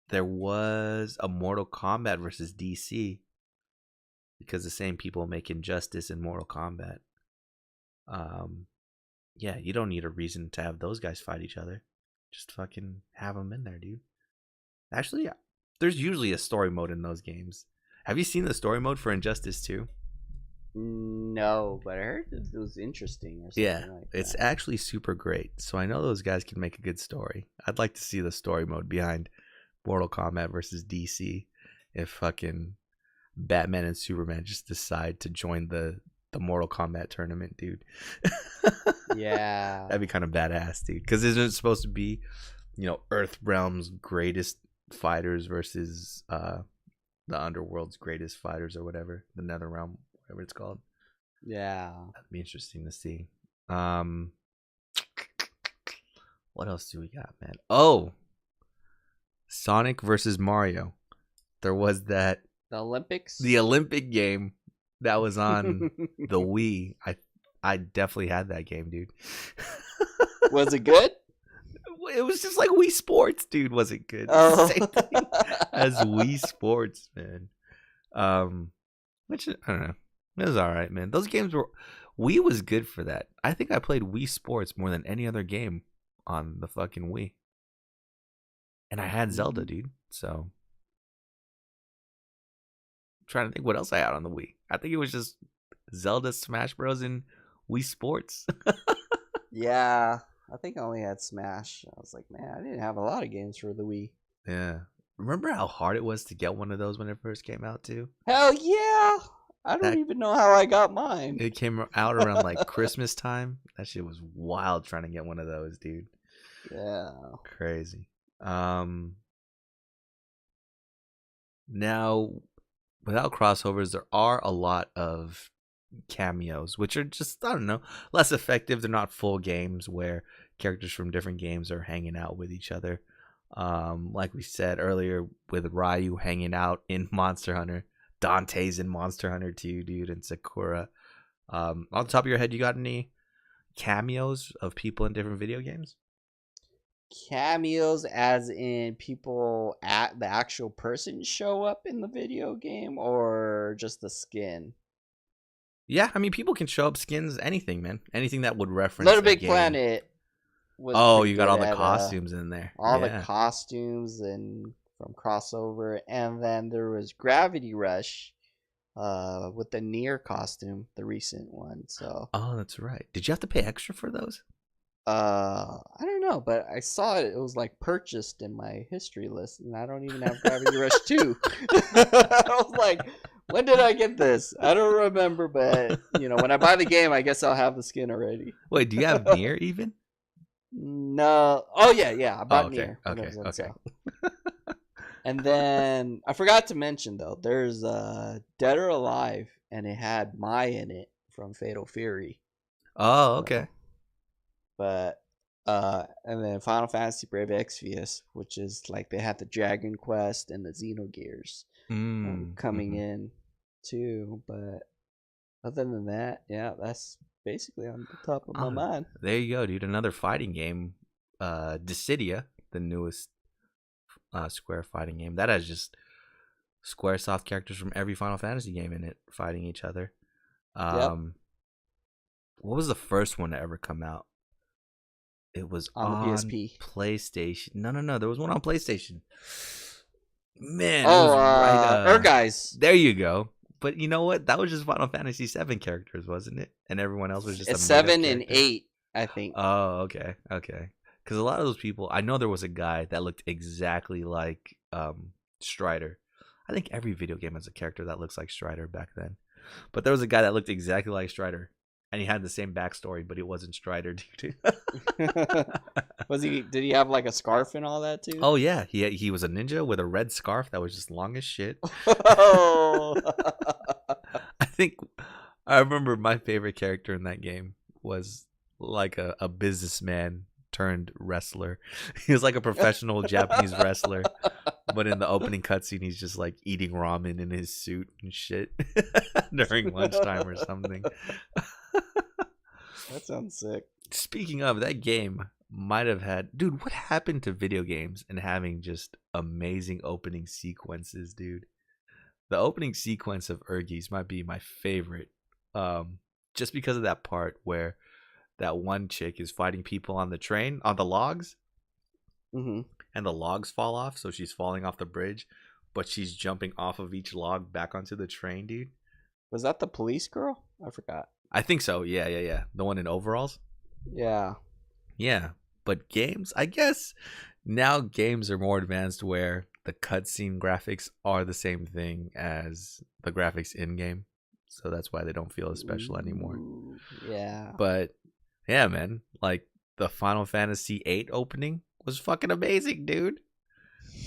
There was a Mortal Kombat versus DC because the same people make Injustice and Mortal Kombat. Yeah, you don't need a reason to have those guys fight each other. Just fucking have them in there, dude. Actually, yeah, there's usually a story mode in those games. Have you seen the story mode for Injustice 2? No, but I heard it was interesting or something like that. It's actually super great. So I know those guys can make a good story. I'd like to see the story mode behind Mortal Kombat versus DC if fucking Batman and Superman just decide to join the Mortal Kombat tournament, dude. Yeah. That'd be kind of badass, dude. Because isn't it supposed to be, Earthrealm's greatest fighters versus the Underworld's greatest fighters or whatever, the Netherrealm, whatever it's called. Yeah, that'd be interesting to see. What else do we got, man? Oh, Sonic versus Mario. There was that the Olympic game that was on the Wii. I definitely had that game, dude. Was it good? It was just like Wii Sports, dude. Was it good? Oh. Same thing as Wii Sports, man. Which I don't know. It was all right, man. Those games were. Wii was good for that. I think I played Wii Sports more than any other game on the fucking Wii. And I had Zelda, dude. So I'm trying to think what else I had on the Wii. I think it was just Zelda, Smash Bros, and Wii Sports. Yeah. I think I only had Smash. I was like, man, I didn't have a lot of games for the Wii. Yeah. Remember how hard it was to get one of those when it first came out, too? Hell yeah. I don't even know how I got mine. It came out around like Christmas time. That shit was wild trying to get one of those, dude. Yeah. Crazy. Now, without crossovers, there are a lot of cameos, which are just, I don't know, less effective. They're not full games where characters from different games are hanging out with each other. Like we said earlier, with Ryu hanging out in Monster Hunter, Dante's in Monster Hunter 2, dude, and Sakura. On the top of your head, you got any cameos of people in different video games? Cameos as in people at the actual person show up in the video game, or just the skin? Yeah, I mean, people can show up skins, anything, man. Anything that would reference Little Big Planet. You got all the costumes in there. All the costumes and from crossover, and then there was Gravity Rush, with the Nier costume, the recent one. So Oh, that's right. Did you have to pay extra for those? I don't know, but I saw it. It was like purchased in my history list, and I don't even have Gravity Rush 2. I was like, when did I get this? I don't remember, but when I buy the game, I guess I'll have the skin already. Wait, do you have Nier even? No. Oh yeah. I bought okay. Nier. Okay. Okay. And then I forgot to mention though, there's Dead or Alive, and it had Mai in it from Fatal Fury. Oh, okay. But and then Final Fantasy Brave Exvius, which is like they had the Dragon Quest and the Xenogears coming in too. But other than that, yeah, that's basically on the top of my mind. There you go, dude. Another fighting game, Dissidia, the newest Square fighting game that has just SquareSoft characters from every Final Fantasy game in it fighting each other. What was the first one to ever come out? It was on the PSP. PlayStation. No. There was one on PlayStation. Man. Ehrgeiz. There you go. But you know what? That was just Final Fantasy 7 characters, wasn't it? And everyone else was just a 7 and 8, I think. Oh, okay. Because a lot of those people, I know there was a guy that looked exactly like Strider. I think every video game has a character that looks like Strider back then. But there was a guy that looked exactly like Strider. And he had the same backstory, but he wasn't Strider, dude. Did he have like a scarf and all that too? Oh yeah, he was a ninja with a red scarf that was just long as shit. Oh. I remember my favorite character in that game was like a businessman turned wrestler. He was like a professional Japanese wrestler, but in the opening cutscene, he's just like eating ramen in his suit and shit during lunchtime or something. That sounds sick. Speaking of, that game might have had... Dude, what happened to video games and having just amazing opening sequences, dude? The opening sequence of Ehrgeiz might be my favorite. Just because of that part where that one chick is fighting people on the train, on the logs. Mm-hmm. And the logs fall off, so she's falling off the bridge. But she's jumping off of each log back onto the train, dude. Was that the police girl? I forgot. I think so. Yeah. The one in overalls? Yeah. Yeah. But games, I guess now games are more advanced where the cutscene graphics are the same thing as the graphics in game. So that's why they don't feel as special anymore. Yeah. But yeah, man. Like the Final Fantasy VIII opening was fucking amazing, dude.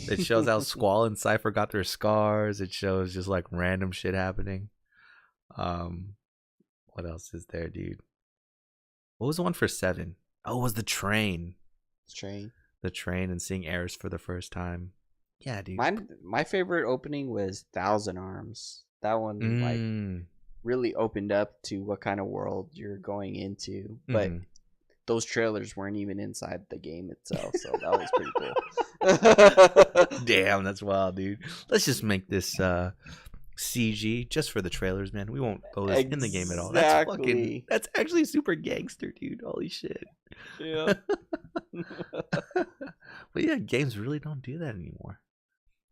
It shows how Squall and Cypher got their scars. It shows just like random shit happening. What else is there, dude? What was the one for 7? Oh, it was the train. The train and seeing Aeris for the first time. Yeah, dude. My favorite opening was Thousand Arms. That one like really opened up to what kind of world you're going into. But those trailers weren't even inside the game itself, so that was pretty cool. Damn, that's wild, dude. Let's just make this CG just for the trailers, man. We won't go this in the game at all. That's actually super gangster, dude. Holy shit. Yeah. But yeah, games really don't do that anymore.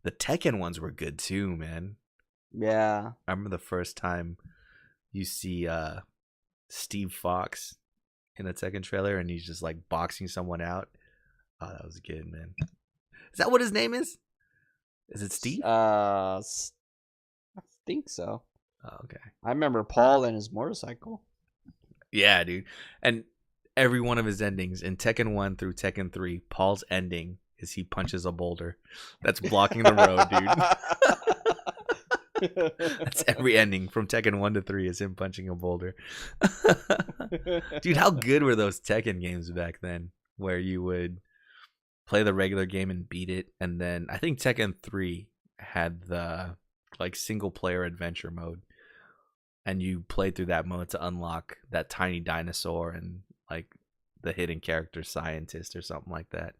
The Tekken ones were good too, man. Yeah. I remember the first time you see Steve Fox in a Tekken trailer and he's just like boxing someone out. Oh, that was good, man. Is that what his name is? Is it Steve? I think so. Oh, okay. I remember Paul and his motorcycle. Yeah, dude. And every one of his endings in Tekken 1 through Tekken 3, Paul's ending is he punches a boulder that's blocking the road, dude. That's every ending from Tekken 1 to 3 is him punching a boulder. Dude, how good were those Tekken games back then where you would play the regular game and beat it, and then I think Tekken 3 had the like single player adventure mode, and you played through that mode to unlock that tiny dinosaur and like the hidden character scientist or something like that.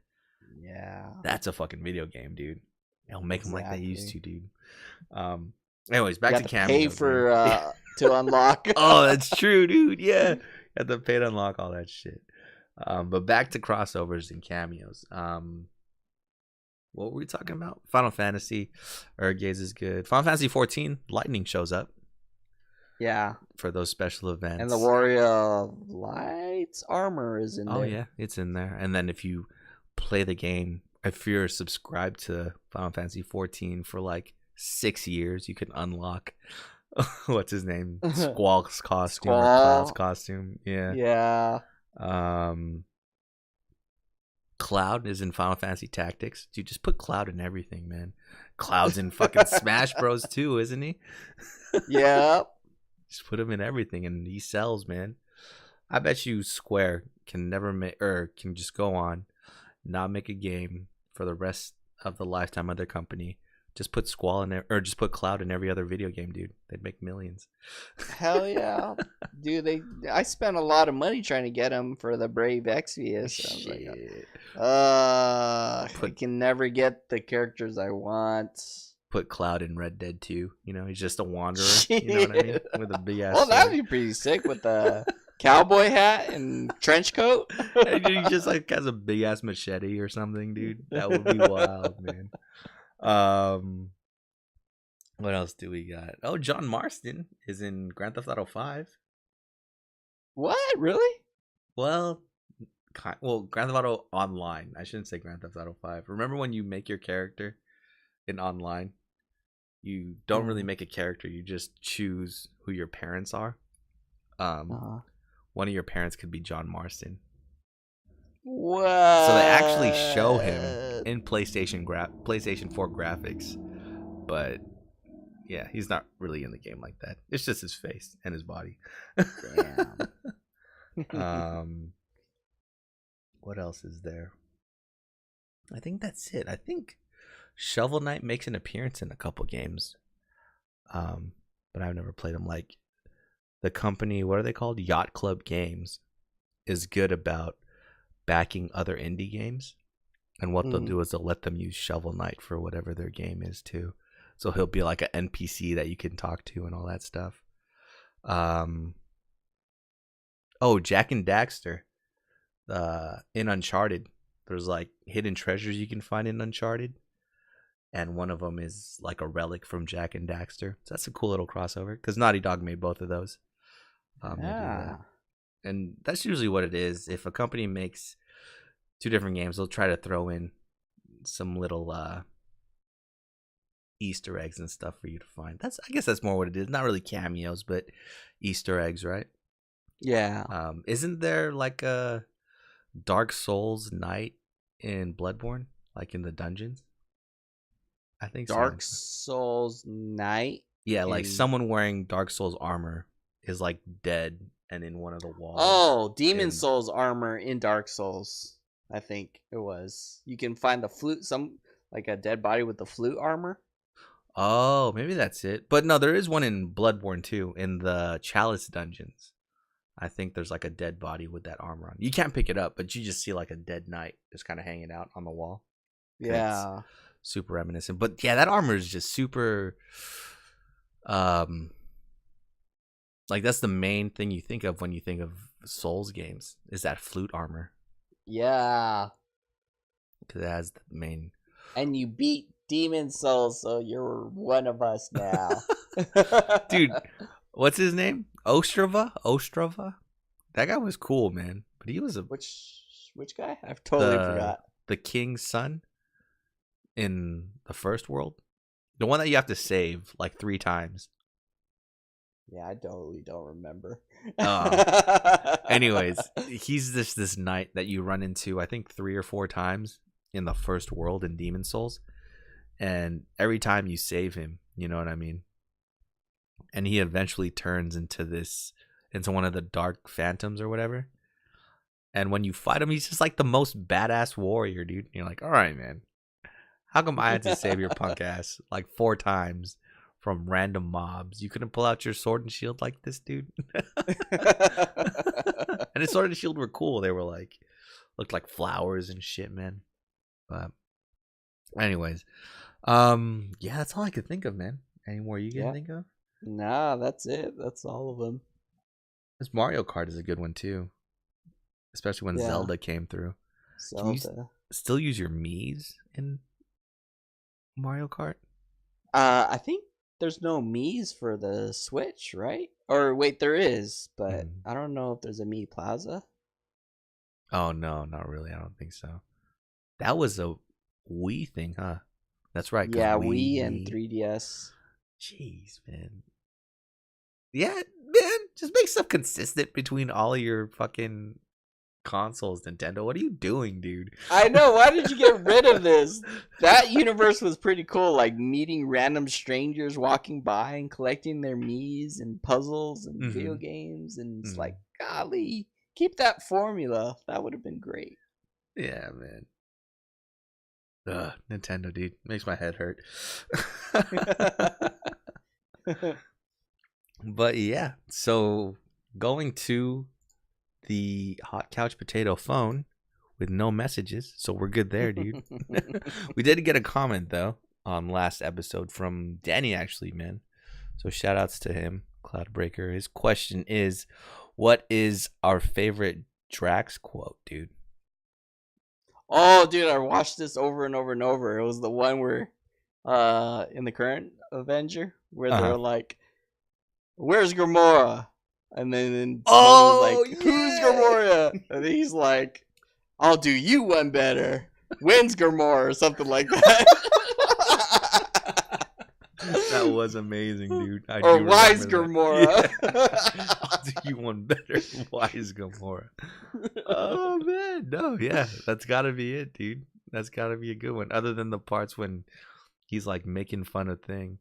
Yeah, that's a fucking video game, dude. They'll make them like they used to, dude. Anyways, back to Cameo. Pay for to unlock. Oh, that's true, dude. Yeah, you have to pay to unlock all that shit. But back to crossovers and cameos. What were we talking about? Final Fantasy. Ehrgeiz is good. Final Fantasy 14, Lightning shows up. Yeah. For those special events. And the Warrior of Light's armor is in there. Oh yeah, it's in there. And then if you play the game, if you're subscribed to Final Fantasy 14 for like 6 years, you can unlock what's his name? Squall's costume or Cloud's costume. Yeah. Yeah. Cloud is in Final Fantasy Tactics. Dude, just put Cloud in everything, man. Cloud's in fucking Smash Bros too, isn't he? Yeah. Just put him in everything and he sells, man. I bet you Square can never make, or can just go on, not make a game for the rest of the lifetime of their company. Just put Squall in there, or just put Cloud in every other video game, dude. They'd make millions. Hell yeah, dude! I spent a lot of money trying to get them for the Brave Exvius. Shit. I can never get the characters I want. Put Cloud in Red Dead 2. You know, he's just a wanderer. You know what I mean? With a big ass. Well, that'd be pretty sick with the cowboy hat and trench coat. And he just like has a big ass machete or something, dude. That would be wild, man. What else do we got? Oh, John Marston is in Grand Theft Auto 5. What? Really? Well, Grand Theft Auto Online. I shouldn't say Grand Theft Auto 5. Remember when you make your character in online? You don't really make a character. You just choose who your parents are. One of your parents could be John Marston. What? So they actually show him in PlayStation 4 graphics, but yeah, he's not really in the game like that. It's just his face and his body. Damn. What else is there? I think that's it. I think Shovel Knight makes an appearance in a couple games, but I've never played them. Like the company, what are they called? Yacht Club Games is good about backing other indie games, and what they'll do is they'll let them use Shovel Knight for whatever their game is too. So he'll be like an NPC that you can talk to and all that stuff. Jak and Daxter, in Uncharted, there's like hidden treasures you can find in Uncharted, and one of them is like a relic from Jak and Daxter. So that's a cool little crossover because Naughty Dog made both of those. And that's usually what it is. If a company makes two different games, they'll try to throw in some little Easter eggs and stuff for you to find. I guess that's more what it is. Not really cameos, but Easter eggs, right? Yeah. Isn't there like a Dark Souls Knight in Bloodborne, like in the dungeons? I think Dark Souls Knight. Yeah, like someone wearing Dark Souls armor is like dead and in one of the walls. Oh, Demon Souls armor in Dark Souls. I think it was. You can find the flute, like a dead body with the flute armor. Oh, maybe that's it. But no, there is one in Bloodborne too, in the Chalice dungeons. I think there's like a dead body with that armor on. You can't pick it up, but you just see like a dead knight just kind of hanging out on the wall. Yeah. Super reminiscent. But yeah, that armor is just super like that's the main thing you think of when you think of Souls games, is that flute armor. Yeah. Because it has the main. And you beat Demon Souls, so you're one of us now. Dude, what's his name? Ostrava? That guy was cool, man. But he was a which guy? I've totally forgot. The king's son in the first world. The one that you have to save like 3 times. Yeah, I totally don't remember. Anyways, he's this knight that you run into, I think 3 or 4 times in the first world in Demon Souls. And every time you save him, you know what I mean? And he eventually turns into one of the dark phantoms or whatever. And when you fight him, he's just like the most badass warrior, dude. And you're like, all right, man. How come I had to save your punk ass like 4 times from random mobs? You couldn't pull out your sword and shield like this, dude. And his sword and shield were cool. They were like, looked like flowers and shit, man. But anyways, yeah, that's all I could think of, man. Any more you can think of? Nah, that's it. That's all of them. This Mario Kart is a good one too, especially when Zelda came through. Can you still use your Miis in Mario Kart? I think there's no Miis for the Switch, right? Or wait, there is, but I don't know if there's a Mii Plaza. Oh no, not really. I don't think so. That was a Wii thing, huh? That's right. Yeah, Wii and 3DS. Jeez, man. Yeah, man. Just make stuff consistent between all of your fucking consoles, Nintendo. What are you doing, dude? I know. Why did you get rid of this? That universe was pretty cool. Like meeting random strangers walking by and collecting their Miis and puzzles and video games. And it's like, golly, keep that formula. That would have been great. Yeah, man. Nintendo, dude. Makes my head hurt. But yeah, so going to the hot couch potato phone with no messages, so we're good there, dude. We did get a comment though on last episode from Danny, actually, man. So shout outs to him, Cloudbreaker. His question is, what is our favorite Drax quote, dude? Oh, dude, I watched this over and over and over. It was the one where, in the current Avenger, where they were like, "Where's Gamora?" And then Tony was like, "Who's Gamora?" And then he's like, "I'll do you one better. When's Gamora?" or something like that. That was amazing, dude. Or why's Gamora? Yeah. I'll do you one better. Why's Gamora? Oh man, no, yeah, that's gotta be it, dude. That's gotta be a good one. Other than the parts when he's like making fun of Thing.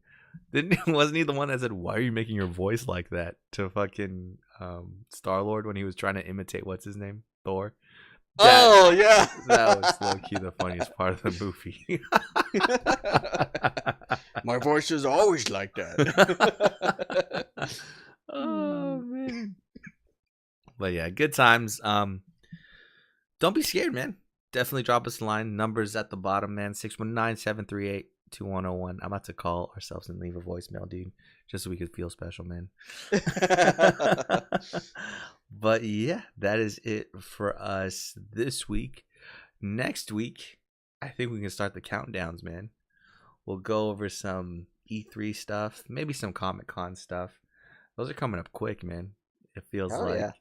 Wasn't he the one that said, "Why are you making your voice like that?" to fucking Star-Lord when he was trying to imitate what's his name, Thor? Yeah, that was low-key the funniest part of the movie. My voice is always like that. Oh man. But yeah, good times. Don't be scared, man. Definitely drop us a line. Numbers at the bottom, man. 619-738-2101. I'm about to call ourselves and leave a voicemail, dude, just so we could feel special, man. But yeah, that is it for us this week. Next week, I think we can start the countdowns, man. We'll go over some E3 stuff, maybe some Comic-Con stuff. Those are coming up quick, man. It feels like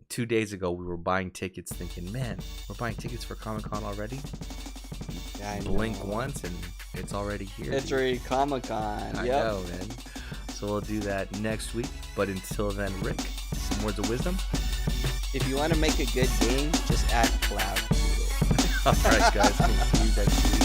2 days ago we were buying tickets thinking, man, we're buying tickets for Comic-Con already? Yeah, blink once and it's already here. It's already Comic-Con. I know, man. So we'll do that next week. But until then, Rick, some words of wisdom? If you want to make a good game, just add Cloud. All right, guys. We'll see you next week.